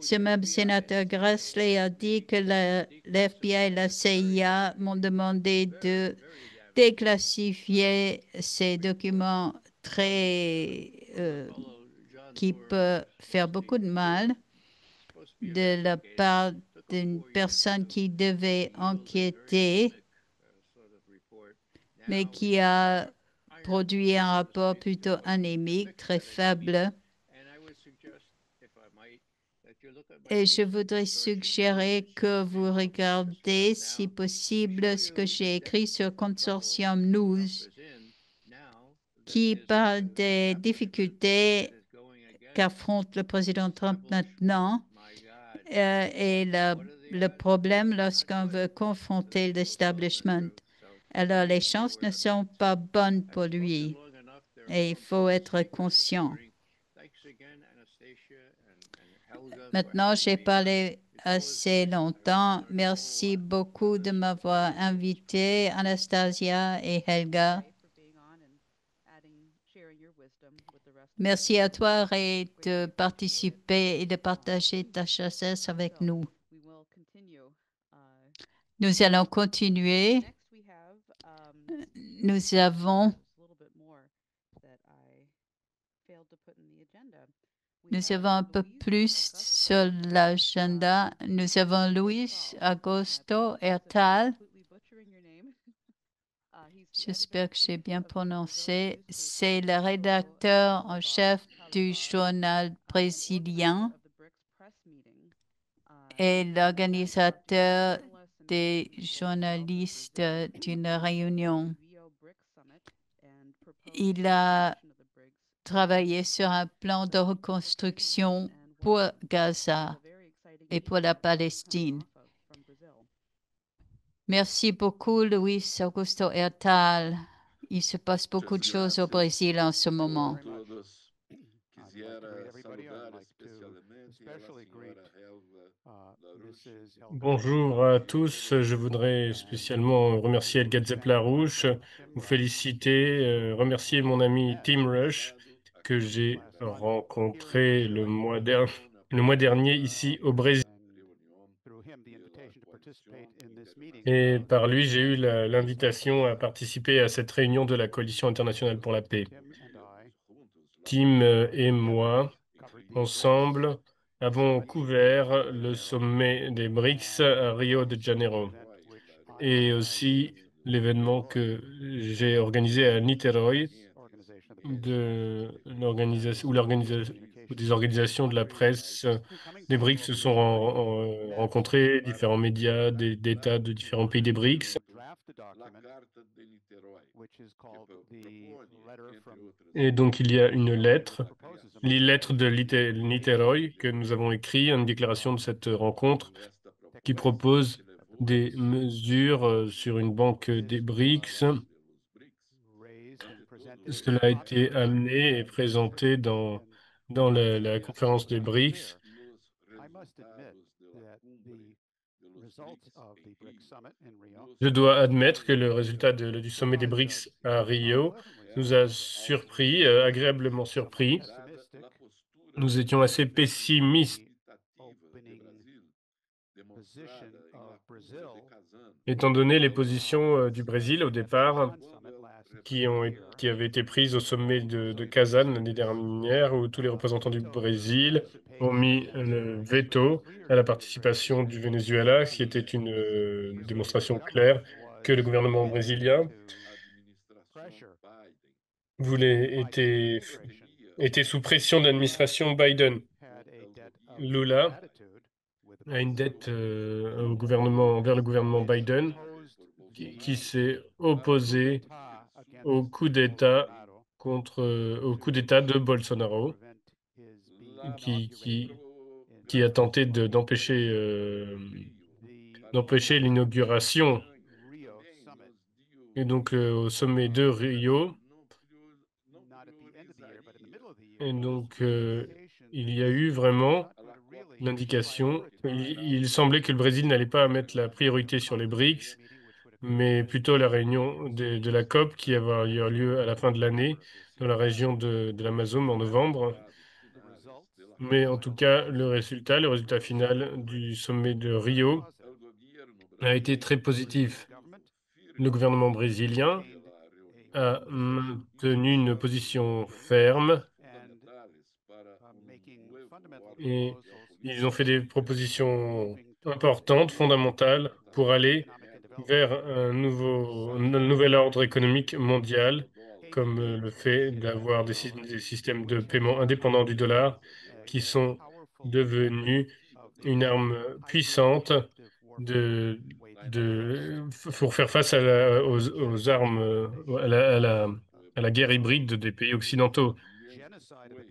Ce même sénateur Grassley a dit que l'FBI et la CIA m'ont demandé de déclassifier ces documents qui peuvent faire beaucoup de mal de la part d'une personne qui devait enquêter, mais qui a produit un rapport plutôt anémique, très faible. Et je voudrais suggérer que vous regardez, si possible, ce que j'ai écrit sur Consortium News, qui parle des difficultés qu'affronte le président Trump maintenant et le problème lorsqu'on veut confronter l'establishment. Alors, les chances ne sont pas bonnes pour lui et il faut être conscient. Maintenant, j'ai parlé assez longtemps. Merci beaucoup de m'avoir invité, Anastasia et Helga. Merci à toi, Ray, de participer et de partager ta chassesse avec nous. Nous allons continuer. Nous avons un peu plus sur l'agenda. Nous avons Luis Augusto Hertal. J'espère que j'ai bien prononcé. C'est le rédacteur en chef du journal brésilien et l'organisateur des journalistes d'une réunion. Il a travaillé sur un plan de reconstruction pour Gaza et pour la Palestine. Merci beaucoup, Luis Augusto Hertal. Il se passe beaucoup de choses au Brésil en ce moment. Bonjour à tous. Je voudrais spécialement remercier Helga Zepp-Larouche, vous féliciter, remercier mon ami Tim Rush que j'ai rencontré le mois dernier ici au Brésil. Et par lui, j'ai eu l'invitation à participer à cette réunion de la Coalition internationale pour la paix. Tim et moi, ensemble, avons couvert le sommet des BRICS à Rio de Janeiro et aussi l'événement que j'ai organisé à Niterói où des organisations de la presse des BRICS se sont rencontrées, différents médias d'États de différents pays des BRICS. Et donc, il y a une lettre, les lettres de Niterói que nous avons écrites, une déclaration de cette rencontre qui propose des mesures sur une banque des BRICS. Cela a été amené et présenté dans la conférence des BRICS. Je dois admettre que le résultat du sommet des BRICS à Rio nous a surpris, agréablement surpris. Nous étions assez pessimistes, étant donné les positions du Brésil au départ, qui avaient été prises au sommet de Kazan l'année dernière, où tous les représentants du Brésil ont mis le veto à la participation du Venezuela, ce qui était une démonstration claire que le gouvernement brésilien était sous pression de l'administration Biden. Lula a une dette envers le gouvernement Biden qui s'est opposé au coup d'État au coup d'État de Bolsonaro, qui, qui, qui a tenté d'empêcher l'inauguration. Et donc au sommet de Rio, et donc il y a eu vraiment l'indication. Il semblait que le Brésil n'allait pas mettre la priorité sur les BRICS, mais plutôt la réunion de la COP qui va avoir lieu à la fin de l'année dans la région de l'Amazone en novembre. Mais en tout cas, le résultat final du sommet de Rio a été très positif. Le gouvernement brésilien a maintenu une position ferme et ils ont fait des propositions importantes, fondamentales, pour aller vers un nouvel ordre économique mondial, comme le fait d'avoir des systèmes de paiement indépendants du dollar qui sont devenus une arme puissante de, pour faire face aux armes, à la guerre hybride des pays occidentaux,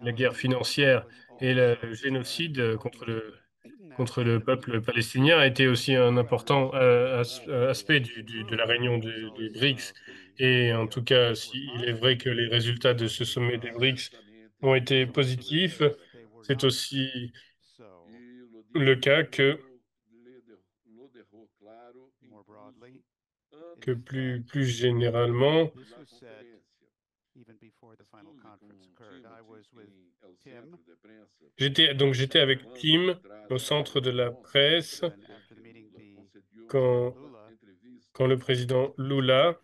la guerre financière et le génocide contre le peuple palestinien a été aussi un important aspect de la réunion des BRICS. Et en tout cas, il est vrai que les résultats de ce sommet des BRICS ont été positifs, c'est aussi le cas que plus généralement, j'étais avec Tim au centre de la presse quand, quand le président Lula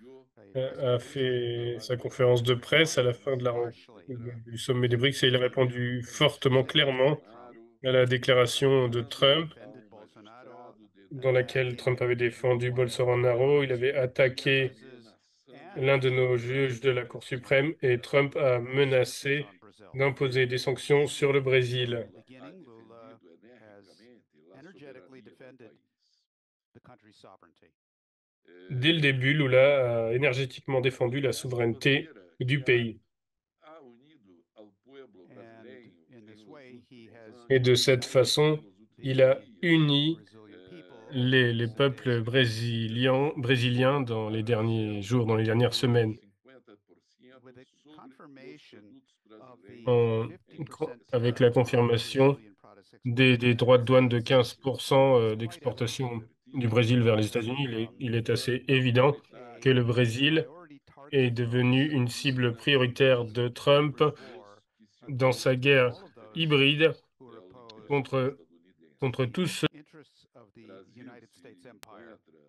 a fait sa conférence de presse à la fin du sommet des BRICS et il a répondu fortement, clairement à la déclaration de Trump dans laquelle Trump avait défendu Bolsonaro. Il avait attaqué l'un de nos juges de la Cour suprême et Trump a menacé d'imposer des sanctions sur le Brésil. Dès le début, Lula a énergétiquement défendu la souveraineté du pays. Et de cette façon, il a uni les peuples brésiliens dans les derniers jours, dans les dernières semaines, en- avec la confirmation des droits de douane de 15% d'exportation du Brésil vers les États-Unis. Il est assez évident que le Brésil est devenu une cible prioritaire de Trump dans sa guerre hybride contre tous ceux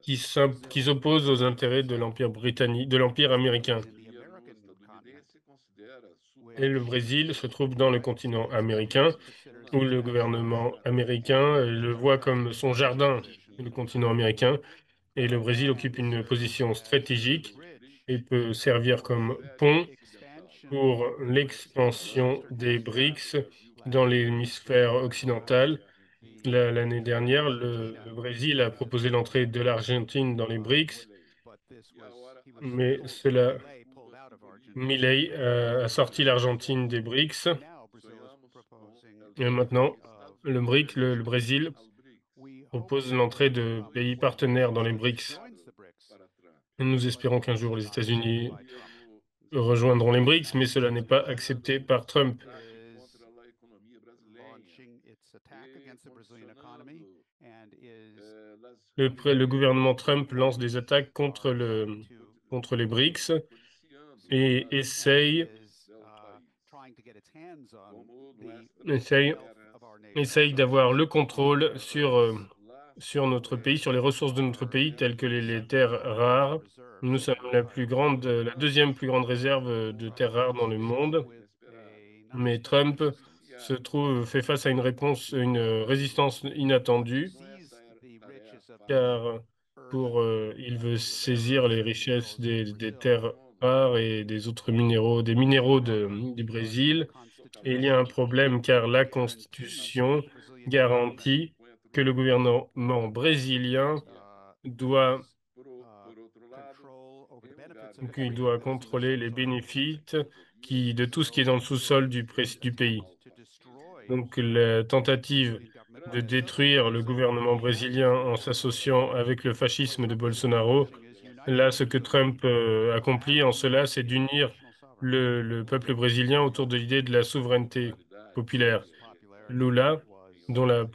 qui s'opposent aux intérêts de l'Empire britannique, de l'Empire américain. Et le Brésil se trouve dans le continent américain, où le gouvernement américain le voit comme son jardin, le continent américain, et le Brésil occupe une position stratégique et peut servir comme pont pour l'expansion des BRICS dans l'hémisphère occidental. L'année dernière, le Brésil a proposé l'entrée de l'Argentine dans les BRICS, mais Milei a sorti l'Argentine des BRICS. Et maintenant, le Brésil propose l'entrée de pays partenaires dans les BRICS. Et nous espérons qu'un jour les États-Unis rejoindront les BRICS, mais cela n'est pas accepté par Trump. Le gouvernement Trump lance des attaques contre les BRICS et essaye d'avoir le contrôle sur notre pays, sur les ressources de notre pays, telles que les terres rares. Nous sommes la deuxième plus grande réserve de terres rares dans le monde. Mais Trump fait face à une résistance inattendue, car il veut saisir les richesses des terres rares et des autres minéraux, des minéraux du Brésil. Et il y a un problème car la Constitution garantit que le gouvernement brésilien doit, qu'il doit contrôler les bénéfices de tout ce qui est dans le sous-sol du pays. Donc la tentative de détruire le gouvernement brésilien en s'associant avec le fascisme de Bolsonaro, là, ce que Trump accomplit en cela, c'est d'unir le peuple brésilien autour de l'idée de la souveraineté populaire. Lula, dont la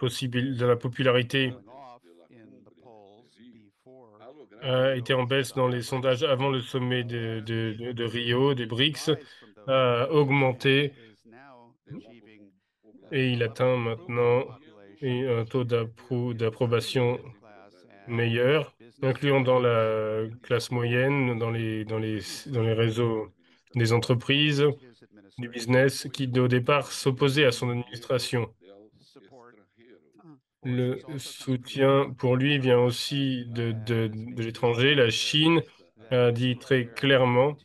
popularité a été en baisse dans les sondages avant le sommet de Rio, des BRICS, a augmenté et il atteint maintenant un taux d'approbation meilleur, incluant dans la classe moyenne, dans les réseaux des entreprises, du business, qui au départ s'opposaient à son administration. Le soutien pour lui vient aussi de l'étranger. La Chine a dit très clairement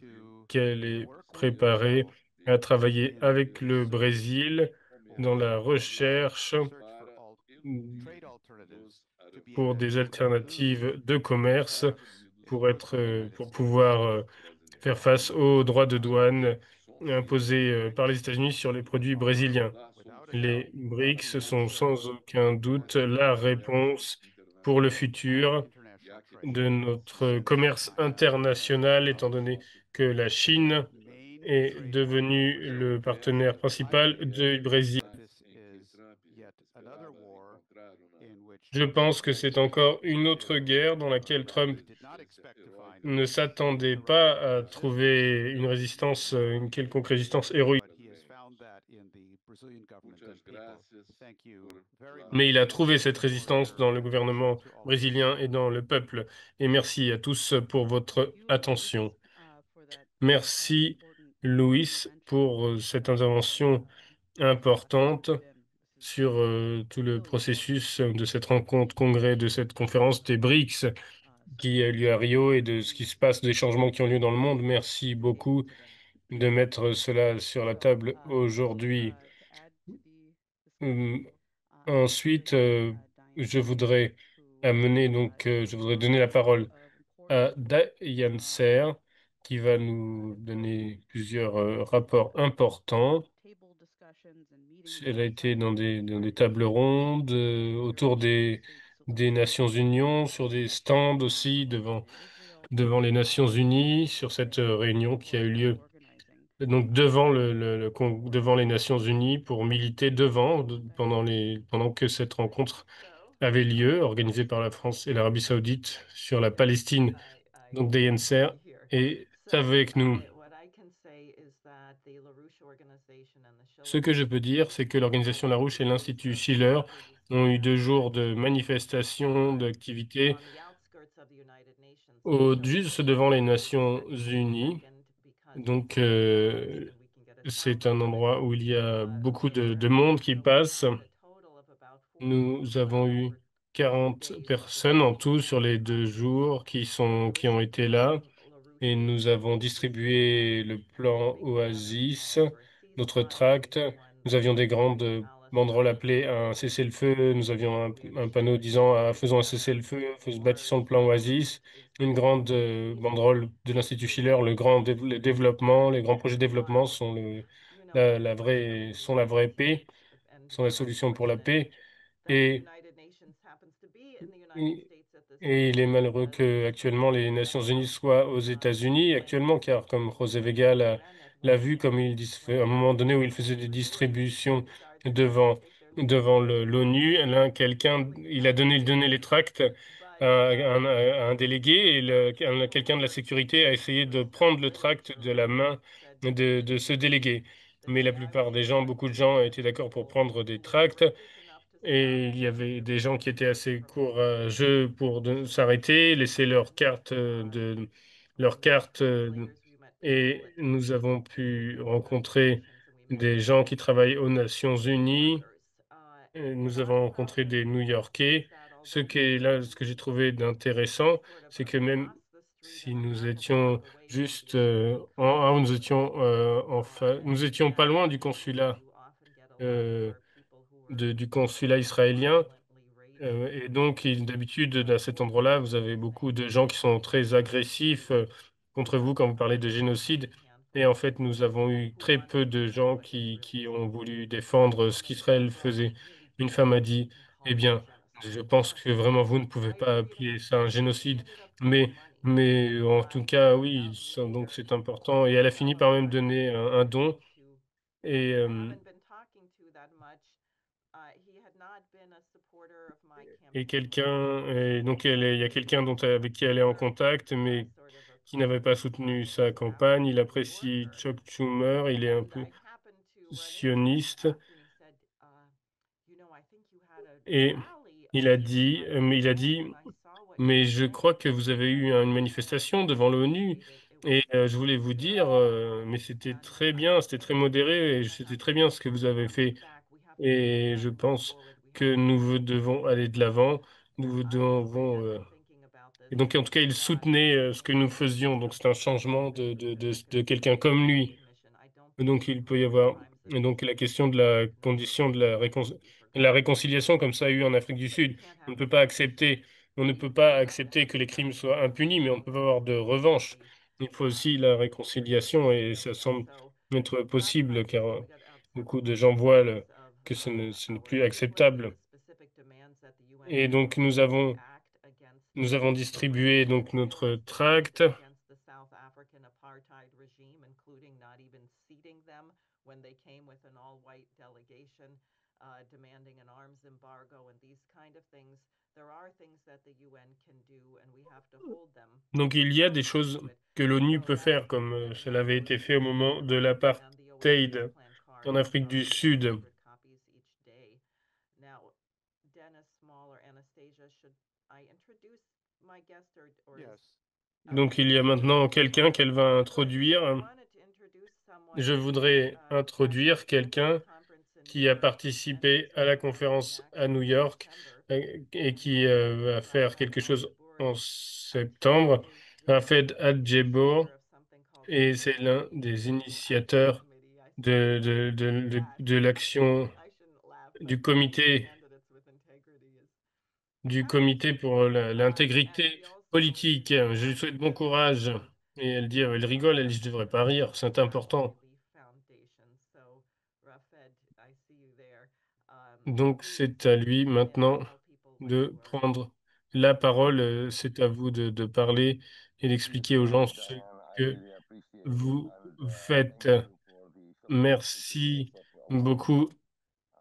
qu'elle est préparée à travailler avec le Brésil dans la recherche pour des alternatives de commerce pour pouvoir faire face aux droits de douane imposés par les États-Unis sur les produits brésiliens. Les BRICS sont sans aucun doute la réponse pour le futur de notre commerce international, étant donné que la Chine est devenue le partenaire principal du Brésil. Je pense que c'est encore une autre guerre dans laquelle Trump ne s'attendait pas à trouver une quelconque résistance héroïque. Mais il a trouvé cette résistance dans le gouvernement brésilien et dans le peuple. Et merci à tous pour votre attention. Merci, Louis, pour cette intervention importante sur tout le processus de cette rencontre, congrès, de cette conférence des BRICS qui a lieu à Rio et de ce qui se passe, des changements qui ont lieu dans le monde. Merci beaucoup de mettre cela sur la table aujourd'hui. Ensuite, je voudrais donner la parole à Diane Serre, qui va nous donner plusieurs rapports importants. Elle a été dans des tables rondes autour des Nations Unies, sur des stands aussi devant les Nations Unies, sur cette réunion qui a eu lieu donc devant les Nations Unies pour militer pendant que cette rencontre avait lieu, organisée par la France et l'Arabie Saoudite sur la Palestine. Donc Diane Serre est avec nous. Ce que je peux dire, c'est que l'organisation Larouche et l'Institut Schiller ont eu 2 jours de manifestations, d'activités juste devant les Nations Unies Donc, c'est un endroit où il y a beaucoup de monde qui passe. Nous avons eu 40 personnes en tout sur les 2 jours qui ont été là. Et nous avons distribué le plan Oasis, notre tract. Nous avions des grandes banderoles appelées à un cessez-le-feu. Nous avions un panneau disant faisons un cessez-le-feu, bâtissons le plan Oasis. Une grande banderole de l'Institut Schiller, le développement, les grands projets de développement sont sont la vraie paix, sont la solution pour la paix. Et et et il est malheureux que actuellement les Nations Unies soient aux États-Unis actuellement, car comme José Vega l'a vu, comme à un moment donné où il faisait des distributions devant, l'ONU, là, il a donné les tracts à un délégué et quelqu'un de la sécurité a essayé de prendre le tract de la main de ce délégué. Mais la plupart des gens, beaucoup de gens étaient d'accord pour prendre des tracts. Et il y avait des gens qui étaient assez courageux pour s'arrêter, laisser leur carte, et nous avons pu rencontrer des gens qui travaillent aux Nations Unies. Et nous avons rencontré des New-Yorkais. Ce que j'ai trouvé d'intéressant, c'est que même si nous étions nous étions pas loin du consulat, euh, du consulat israélien. Et donc, d'habitude, à cet endroit-là, vous avez beaucoup de gens qui sont très agressifs contre vous quand vous parlez de génocide. Et en fait, nous avons eu très peu de gens qui ont voulu défendre ce qu'Israël faisait. Une femme a dit, eh bien, je pense que vraiment vous ne pouvez pas appeler ça un génocide, mais, mais en tout cas, oui, donc c'est important. Et elle a fini par même donner un don. Et, il y a quelqu'un avec qui elle est en contact, mais qui n'avait pas soutenu sa campagne. Il apprécie Chuck Schumer, il est un peu sioniste, et il a dit, mais je crois que vous avez eu une manifestation devant l'ONU, et je voulais vous dire, mais c'était très bien, c'était très modéré, et c'était très bien ce que vous avez fait. Et je pense que nous devons aller de l'avant. Nous devons. Et donc, en tout cas, il soutenait ce que nous faisions. Donc, c'est un changement de quelqu'un comme lui. Et donc, il peut y avoir. Et donc, la question de la condition de la réconciliation, comme ça a eu en Afrique du Sud, on ne peut pas accepter. On ne peut pas accepter que les crimes soient impunis, mais on ne peut pas avoir de revanche. Il faut aussi la réconciliation et ça semble être possible car beaucoup de gens voient que ce n'est plus acceptable. Et donc, nous avons distribué donc notre tract. Donc il y a des choses que l'ONU peut faire, comme cela avait été fait au moment de l'apartheid en Afrique du Sud. Donc il y a maintenant quelqu'un qu'elle va introduire. Je voudrais introduire quelqu'un qui a participé à la conférence à New York et qui va faire quelque chose en septembre, Rafed Adjebo, et c'est l'un des initiateurs de l'action du comité, pour l'intégrité politique. Je lui souhaite bon courage. Et elle rigole, elle dit, je devrais pas rire, c'est important. Donc c'est à lui maintenant de prendre la parole. C'est à vous de parler et d'expliquer aux gens ce que vous faites. Merci beaucoup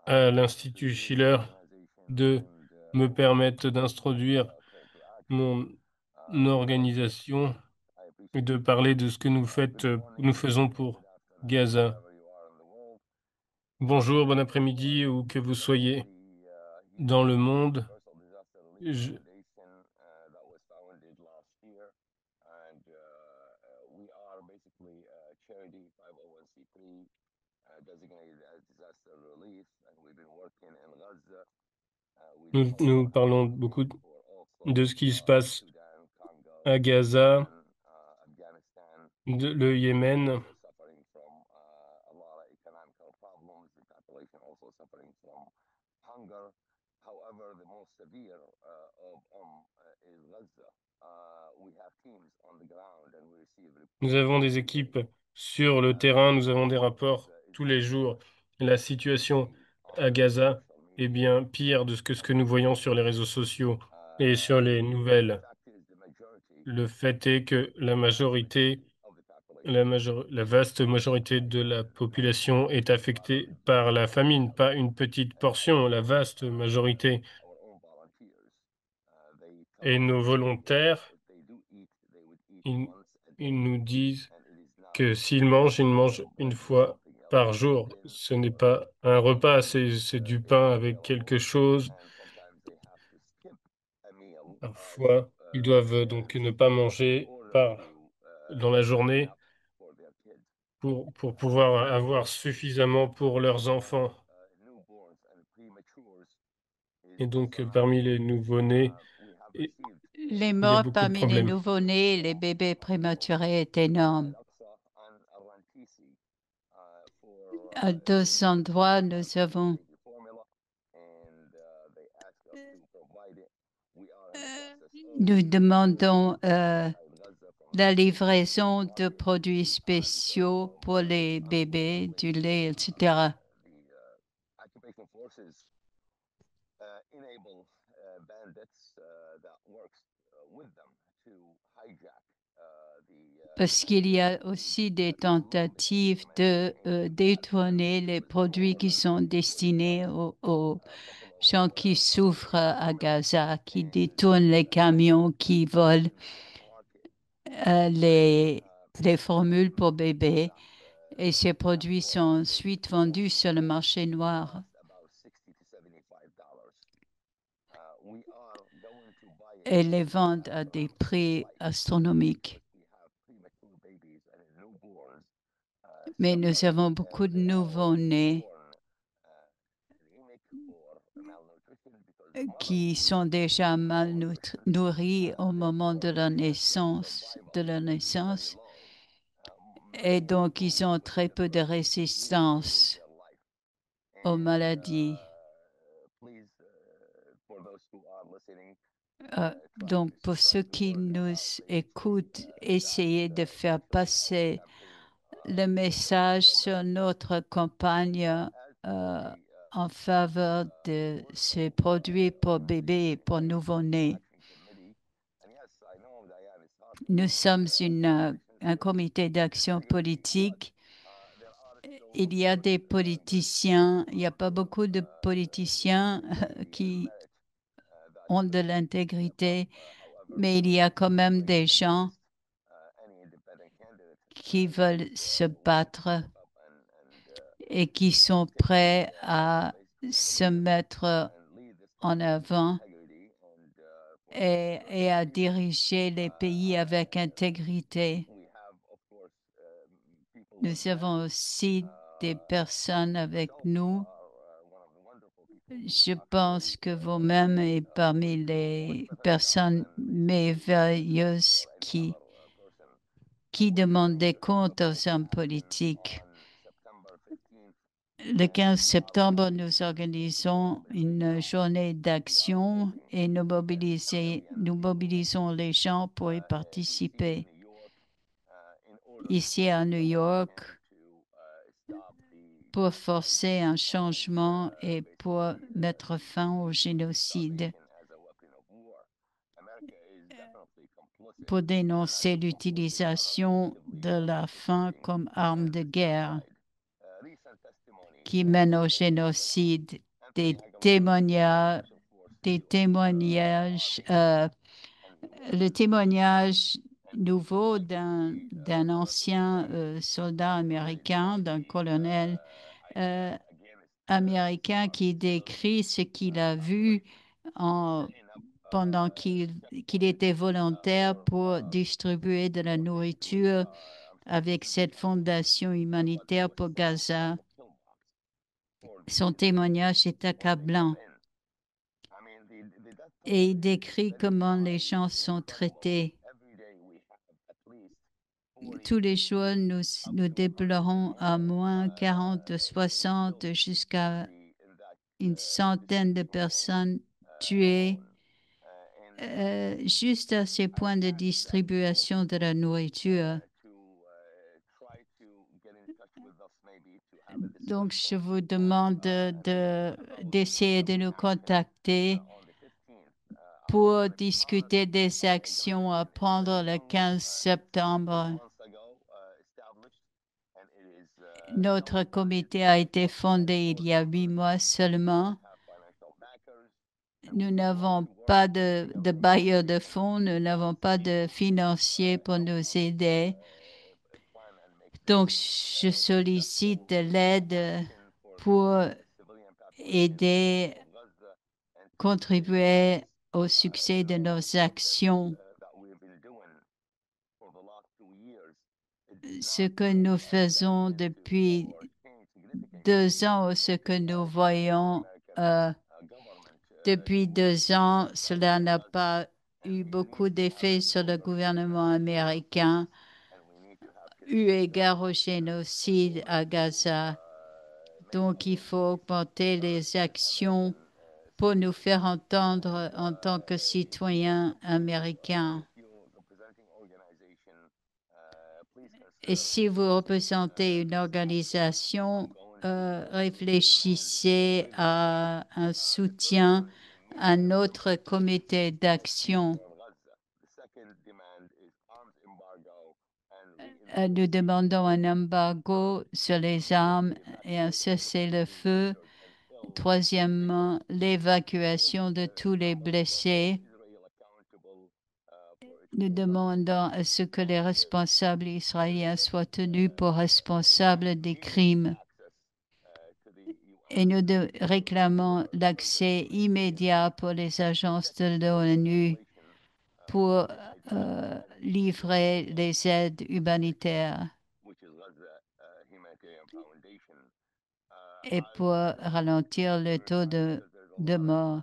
à l'Institut Schiller de me permettre d'introduire mon organisation et de parler de ce que nous faisons pour Gaza. Bonjour, bon après-midi, où que vous soyez dans le monde. Je- Nous parlons beaucoup de ce qui se passe à Gaza, le Yémen. Nous avons des équipes sur le terrain, nous avons des rapports tous les jours. La situation à Gaza est bien pire de ce que nous voyons sur les réseaux sociaux et sur les nouvelles. Le fait est que la vaste majorité de la population est affectée par la famine, pas une petite portion, la vaste majorité. Et nos volontaires, ils, ils nous disent que s'ils mangent, ils mangent une fois par jour. Ce n'est pas un repas, c'est du pain avec quelque chose. Parfois, ils doivent donc ne pas manger dans la journée pour pouvoir avoir suffisamment pour leurs enfants. Et donc, parmi les nouveau-nés, il Les y a morts beaucoup de parmi les problèmes. nouveau-nés et les bébés prématurés est énorme. À deux endroits, nous demandons la livraison de produits spéciaux pour les bébés, du lait, etc. Parce qu'il y a aussi des tentatives de détourner les produits qui sont destinés aux gens qui souffrent à Gaza, qui détournent les camions, qui volent les formules pour bébés. Et ces produits sont ensuite vendus sur le marché noir. Et les vendent à des prix astronomiques. Mais nous avons beaucoup de nouveau-nés qui sont déjà mal nourris au moment de la naissance, et donc ils ont très peu de résistance aux maladies. Donc, pour ceux qui nous écoutent, essayez de faire passer le message sur notre campagne en faveur de ces produits pour bébés et pour nouveau-nés. Nous sommes un comité d'action politique. Il y a des politiciens, il n'y a pas beaucoup de politiciens qui ont de l'intégrité, mais il y a quand même des gens qui veulent se battre et qui sont prêts à se mettre en avant et à diriger les pays avec intégrité. Nous avons aussi des personnes avec nous. Je pense que vous-même êtes parmi les personnes merveilleuses qui demandent des comptes aux hommes politiques. Le 15 septembre, nous organisons une journée d'action et nous mobilisons les gens pour y participer. Ici à New York, pour forcer un changement et pour mettre fin au génocide, pour dénoncer l'utilisation de la faim comme arme de guerre qui mène au génocide. Des témoignages, le témoignage nouveau d'un ancien soldat américain, d'un colonel américain qui décrit ce qu'il a vu pendant qu'il était volontaire pour distribuer de la nourriture avec cette fondation humanitaire pour Gaza. Son témoignage est accablant et il décrit comment les gens sont traités. Tous les jours, nous déplorons à moins 40, 60, jusqu'à une centaine de personnes tuées juste à ces points de distribution de la nourriture. Donc, je vous demande d'essayer de nous contacter pour discuter des actions à prendre le 15 septembre. Notre comité a été fondé il y a 8 mois seulement. Nous n'avons pas de bailleurs de fonds, nous n'avons pas de financiers pour nous aider. Donc, je sollicite de l'aide pour aider, contribuer au succès de nos actions. Ce que nous faisons depuis 2 ans ou ce que nous voyons depuis 2 ans, cela n'a pas eu beaucoup d'effet sur le gouvernement américain, eu égard au génocide à Gaza. Donc, il faut augmenter les actions pour nous faire entendre en tant que citoyens américains. Et si vous représentez une organisation, réfléchissez à un soutien à notre comité d'action. Nous demandons un embargo sur les armes et un cessez-le-feu. Troisièmement, l'évacuation de tous les blessés. Nous demandons à ce que les responsables israéliens soient tenus pour responsables des crimes. Et nous réclamons l'accès immédiat pour les agences de l'ONU pour livrer les aides humanitaires et pour ralentir le taux de mort.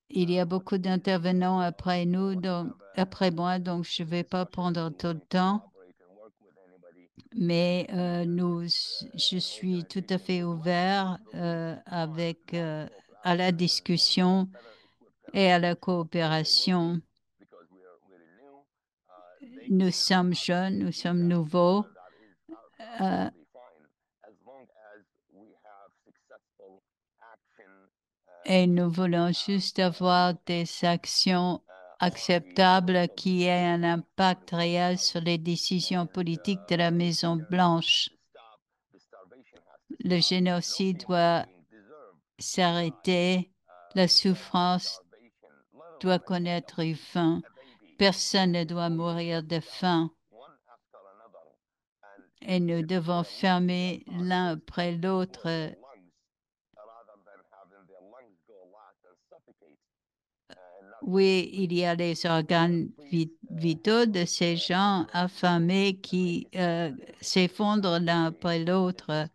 Il y a beaucoup d'intervenants après nous, donc après moi, donc je ne vais pas prendre tout le temps. Mais je suis tout à fait ouvert à la discussion et à la coopération. Nous sommes jeunes, nous sommes nouveaux. Et nous voulons juste avoir des actions acceptables qui aient un impact réel sur les décisions politiques de la Maison-Blanche. Le génocide doit s'arrêter, la souffrance doit connaître une fin. Personne ne doit mourir de faim. Et nous devons fermer l'un après l'autre oui, il y a les organes vitaux de ces gens affamés qui s'effondrent l'un après l'autre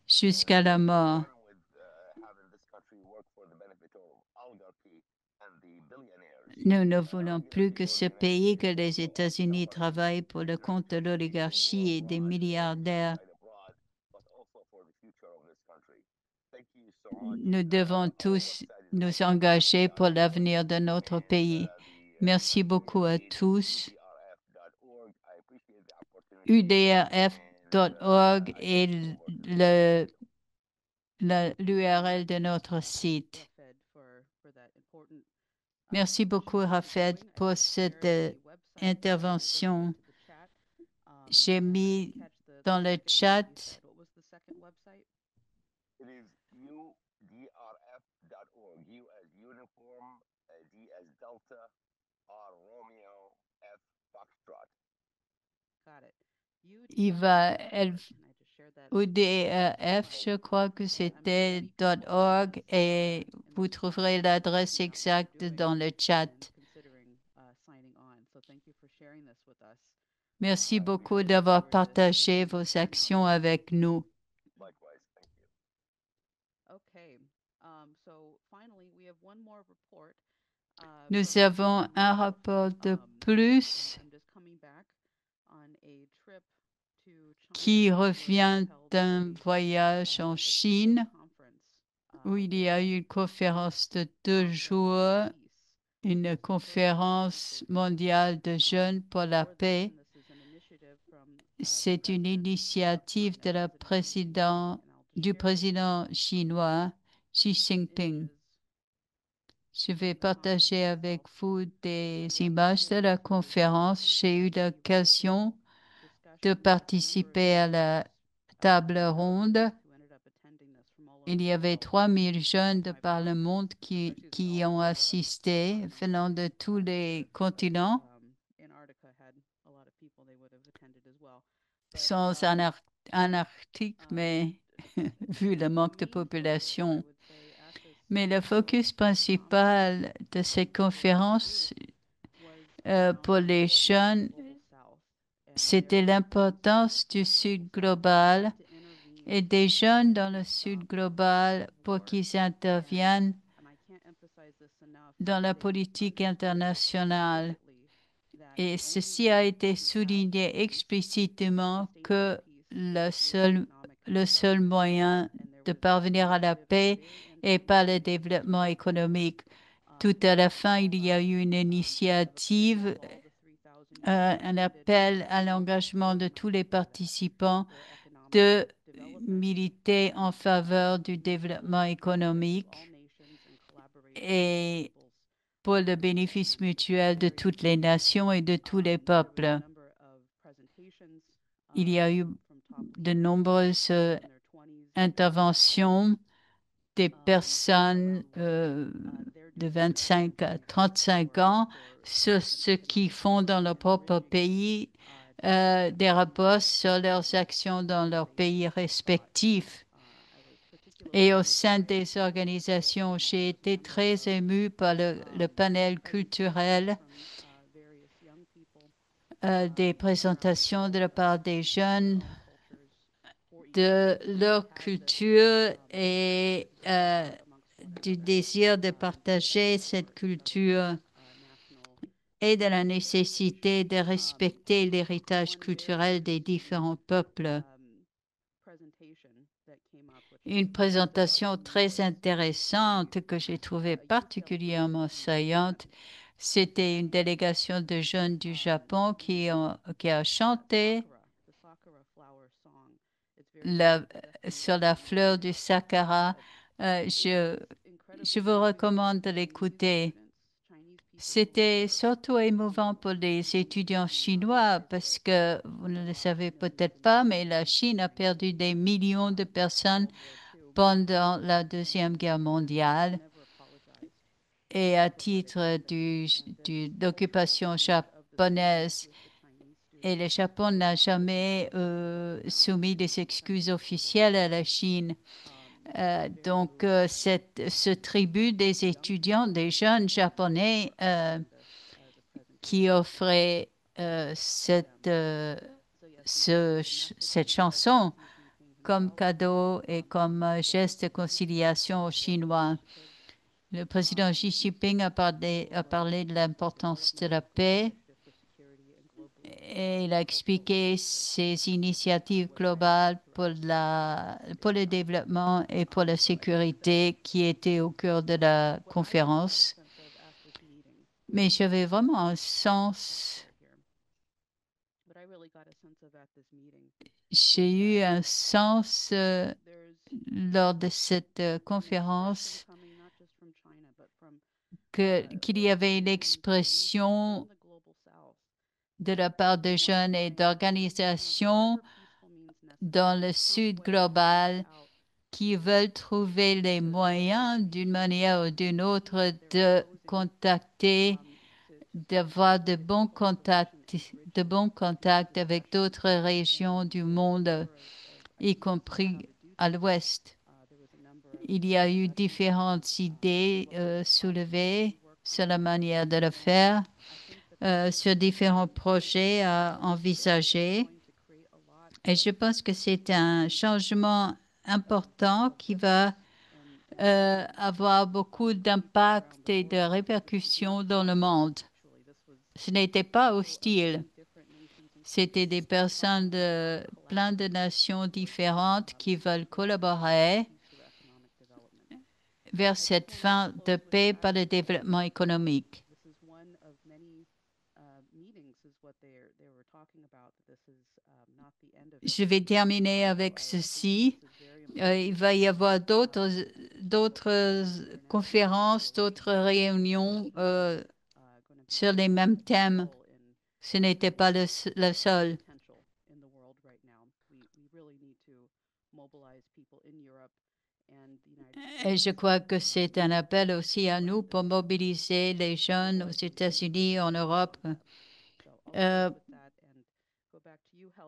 jusqu'à la mort. Nous ne voulons plus que ce pays, que les États-Unis travaillent pour le compte de l'oligarchie et des milliardaires. Nous devons tous nous engager pour l'avenir de notre pays. Merci beaucoup à tous. udrf.org est l'URL de notre site. Merci beaucoup, Rafed, pour cette intervention. J'ai mis dans le chat udrf.org, U as uniform, D as Delta, R Romeo, F Foxtrot. UDRF, je crois que c'était .org et vous trouverez l'adresse exacte dans le chat. Merci beaucoup d'avoir partagé vos actions avec nous. Likewise, thank you. Okay, so finally, we have one more report. Nous avons un rapport de plus I'm just coming back on a trip to China qui where revient we held d'un voyage en Chine où il y a eu une conférence de 2 jours, une conférence mondiale de jeunes pour la paix. C'est une initiative de du président chinois Xi Jinping. Je vais partager avec vous des images de la conférence. J'ai eu l'occasion de participer à la table ronde. Il y avait 3000 jeunes de par le monde qui y ont assisté, venant de tous les continents, sans Antarctique, mais vu le manque de population. Mais le focus principal de cette conférence pour les jeunes, c'était l'importance du Sud global et des jeunes dans le Sud global pour qu'ils interviennent dans la politique internationale. Et ceci a été souligné explicitement que le seul moyen de parvenir à la paix est par le développement économique. Tout à la fin, il y a eu une initiative, un appel à l'engagement de tous les participants de militer en faveur du développement économique et pour le bénéfice mutuel de toutes les nations et de tous les peuples. Il y a eu de nombreuses interventions des personnes de 25 à 35 ans sur ce qu'ils font dans leur propre pays, des rapports sur leurs actions dans leurs pays respectifs. Et au sein des organisations, j'ai été très émue par le panel culturel, des présentations de la part des jeunes, de leur culture et du désir de partager cette culture et de la nécessité de respecter l'héritage culturel des différents peuples. Une présentation très intéressante que j'ai trouvée particulièrement saillante, c'était une délégation de jeunes du Japon qui a chanté sur la fleur du sakura. Je vous recommande de l'écouter. C'était surtout émouvant pour les étudiants chinois parce que vous ne le savez peut-être pas, mais la Chine a perdu des millions de personnes pendant la Deuxième Guerre mondiale. Et à titre d'occupation japonaise, et le Japon n'a jamais soumis des excuses officielles à la Chine. Donc, ce tribut des étudiants, des jeunes japonais qui offrait cette chanson comme cadeau et comme geste de conciliation aux Chinois. Le président Xi Jinping a parlé de l'importance de la paix et il a expliqué ses initiatives globales pour le développement et pour la sécurité qui étaient au cœur de la conférence. Mais j'avais vraiment un sens. J'ai eu un sens lors de cette conférence qu'il y avait une expression de la part de jeunes et d'organisations dans le Sud global qui veulent trouver les moyens d'une manière ou d'une autre de contacter, d'avoir de bons contacts avec d'autres régions du monde, y compris à l'Ouest. Il y a eu différentes idées soulevées sur la manière de le faire. sur différents projets à envisager. Et je pense que c'est un changement important qui va avoir beaucoup d'impact et de répercussions dans le monde. Ce n'était pas hostile. C'était des personnes de plein de nations différentes qui veulent collaborer vers cette fin de paix par le développement économique. Je vais terminer avec ceci. Il va y avoir d'autres conférences, d'autres réunions sur les mêmes thèmes. Ce n'était pas le seul. Et je crois que c'est un appel aussi à nous pour mobiliser les jeunes aux États-Unis, en Europe,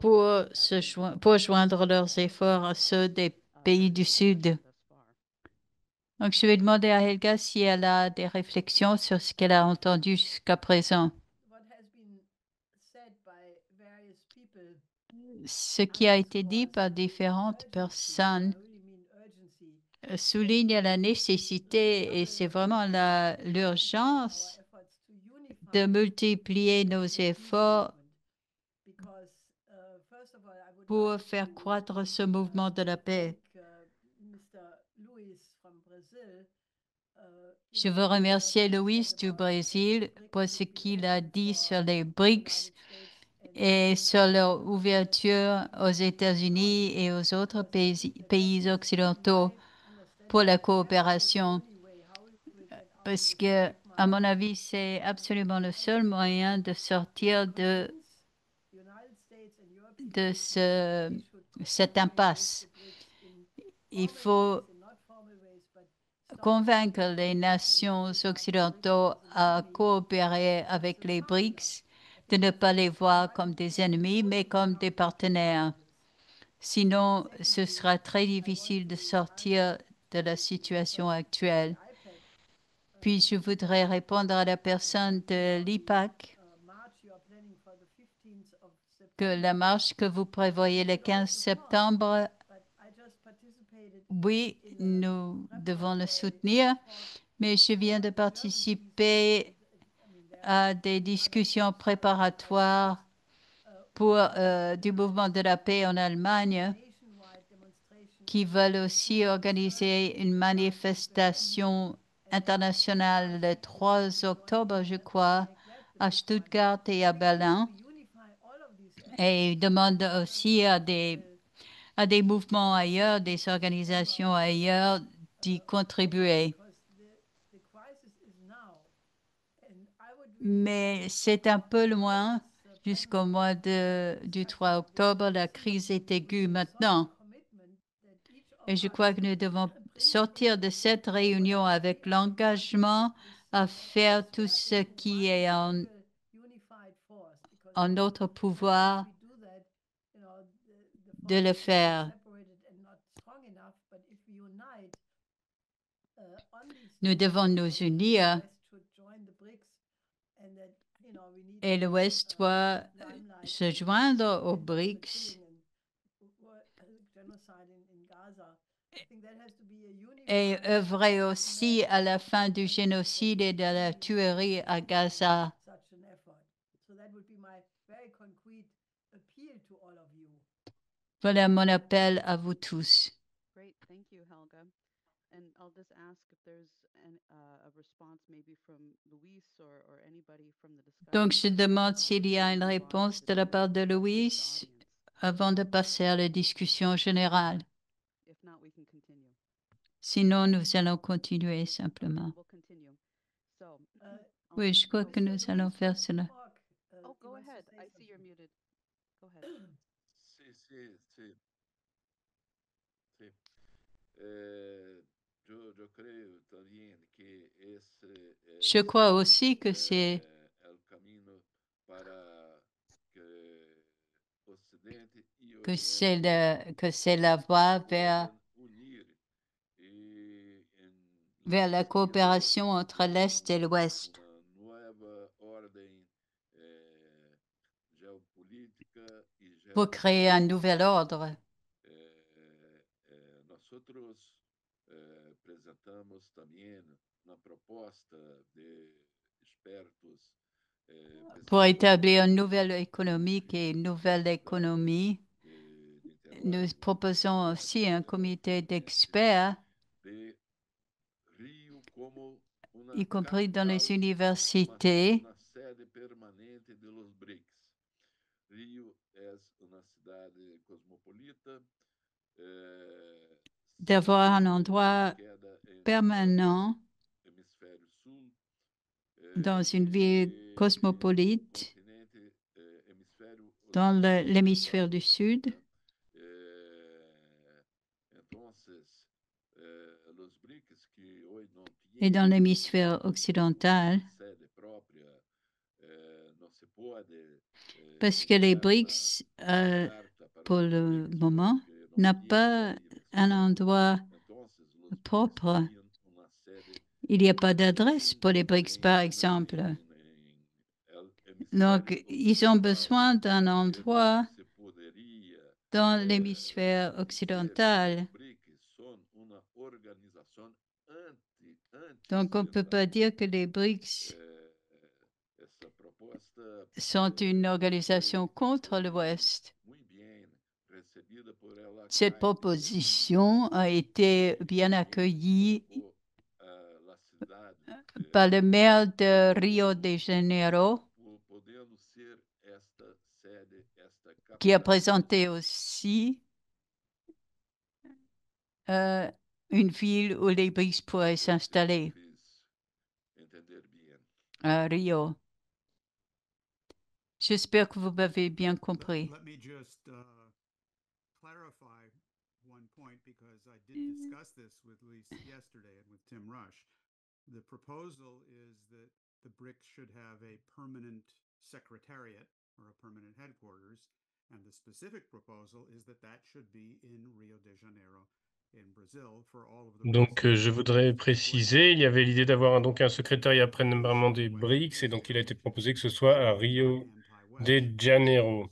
pour joindre leurs efforts à ceux des pays du Sud. Donc, je vais demander à Helga si elle a des réflexions sur ce qu'elle a entendu jusqu'à présent. Ce qui a été dit par différentes personnes souligne la nécessité, et c'est vraiment l'urgence de multiplier nos efforts pour faire croître ce mouvement de la paix. Je veux remercier Luis du Brésil pour ce qu'il a dit sur les BRICS et sur leur ouverture aux États-Unis et aux autres pays occidentaux pour la coopération. Parce que, à mon avis, c'est absolument le seul moyen de sortir de cette impasse. Il faut convaincre les nations occidentales à coopérer avec les BRICS, de ne pas les voir comme des ennemis, mais comme des partenaires. Sinon, ce sera très difficile de sortir de la situation actuelle. Puis, je voudrais répondre à la personne de l'IPAC que la marche que vous prévoyez le 15 septembre, oui, nous devons le soutenir, mais je viens de participer à des discussions préparatoires pour du mouvement de la paix en Allemagne qui veulent aussi organiser une manifestation internationale le 3 octobre, je crois, à Stuttgart et à Berlin. Et ils demandent aussi à des mouvements ailleurs, des organisations ailleurs d'y contribuer. Mais c'est un peu loin jusqu'au mois du 3 octobre. La crise est aiguë maintenant. Et je crois que nous devons sortir de cette réunion avec l'engagement à faire tout ce qui est en notre pouvoir de le faire. Nous devons nous unir et l'Ouest doit se joindre aux BRICS et œuvrer aussi à la fin du génocide et de la tuerie à Gaza. Voilà mon appel à vous tous. Donc, je demande s'il y a une réponse de la part de Louis avant de passer à la discussion générale. Sinon, nous allons continuer simplement. Oui, je crois que nous allons faire cela. Oh, go ahead. I see you're muted. Go ahead. Sí, sí, sí. Sí. Yo creo también que Je crois aussi que c'est el camino para que Occidente y que c'est la voie vers puedan unir y en la sentido coopération entre l'Est et l'Ouest. una nueva orden pour créer un nouvel ordre. Nosotros apresentamos também uma proposta de expertos Pour établir une nouvelle économique et une nouvelle économie, nous proposons aussi un comité d'experts, y compris dans les universités. uma sede permanente de los BRICS. Rio é uma cidade cosmopolita. D'avoir un endroit permanent Hemisfério sul, dans une ville cosmopolite continente, hemisfério dans l'hémisphère du Sud. Entonces, los BRICS que hoy no Et dans tienen l'hémisphère occidental, sede propia, no se puede parce que les usar BRICS, carta para pour los le BRICS moment, porque no n'a tienen pas la un dirección. endroit Entonces, los BRICS propre. querían una sede Il n'y a pas d'adresse pour les BRICS, par permanente exemple. en el Donc, hemisfério ils ont occidental, besoin d'un que endroit se poderia dans l'hémisphère dizer que occidental. os BRICS são uma organização Donc, on ne peut pas dire que les BRICS essa proposta sont une organisation contre l'Ouest. muito bem recebida por ela. Cette proposition a été bien accueillie La cidade par le maire de Rio de Janeiro, podendo ser esta sede, esta qui a capital. présenté aussi une ville où les BRICS pourraient s'installer, Entender bien. à Rio. J'espère que vous m'avez bien compris. Let me just clarify one point because I did discuss this with Lisa yesterday and with Tim Rush. The proposal is that the BRICS should have a permanent secretariat or a permanent headquarters, and the specific proposal is that that should be in Rio de Janeiro in Brazil for all of the Donc, BRICS. je voudrais préciser, il y avait l'idée d'avoir donc un secrétariat permanent des BRICS, et donc il a été proposé que ce soit à Rio de Janeiro.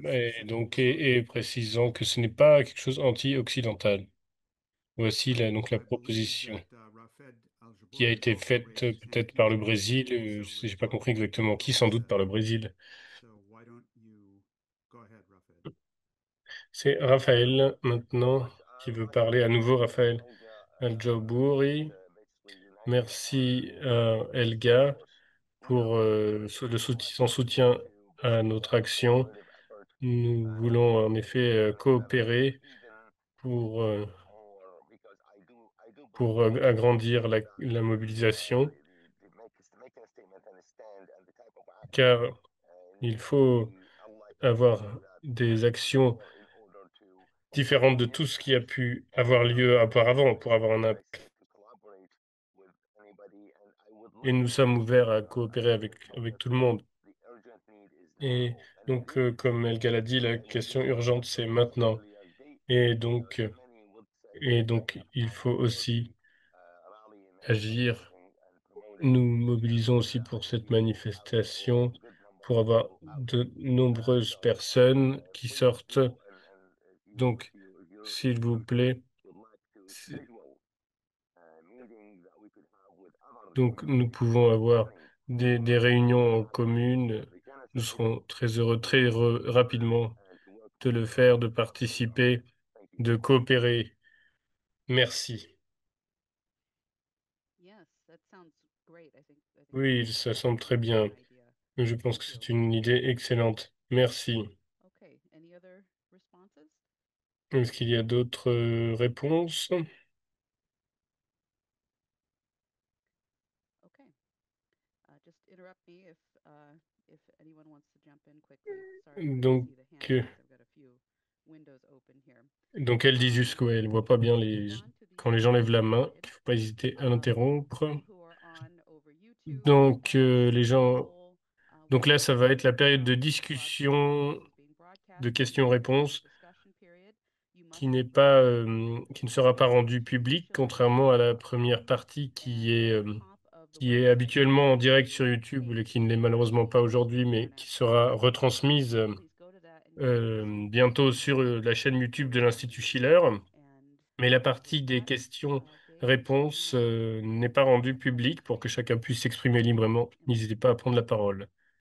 Et donc, et précisons que ce n'est pas quelque chose anti-occidental. Voici donc la proposition qui a été faite peut-être par le Brésil. Je n'ai pas compris exactement qui, sans doute par le Brésil. C'est Raphaël maintenant qui veut parler à nouveau. Raphaël Al-Jabouri. Merci à Elga pour son soutien à notre action. Nous voulons en effet coopérer pour agrandir la mobilisation, car il faut avoir des actions différentes de tout ce qui a pu avoir lieu auparavant pour avoir un impact. Et nous sommes ouverts à coopérer avec tout le monde. Et donc, comme Elga l'a dit, la question urgente, c'est maintenant. Et donc, il faut aussi agir. Nous mobilisons aussi pour cette manifestation, pour avoir de nombreuses personnes qui sortent. Donc, s'il vous plaît, donc nous pouvons avoir des réunions en commune. Nous serons très heureux rapidement de le faire, de participer, de coopérer. Merci. Oui, ça semble très bien. Je pense que c'est une idée excellente. Merci. Est-ce qu'il y a d'autres réponses? Donc, donc elle dit juste qu'elle ne voit pas bien quand les gens lèvent la main, qu'il ne faut pas hésiter à l'interrompre. Donc, les gens... Donc là, ça va être la période de discussion, de questions-réponses, qui n'est pas, qui ne sera pas rendue publique, contrairement à la première partie qui est habituellement en direct sur YouTube, ou qui ne l'est malheureusement pas aujourd'hui, mais qui sera retransmise bientôt sur la chaîne YouTube de l'Institut Schiller. Mais la partie des questions-réponses n'est pas rendue publique pour que chacun puisse s'exprimer librement. N'hésitez pas à prendre la parole.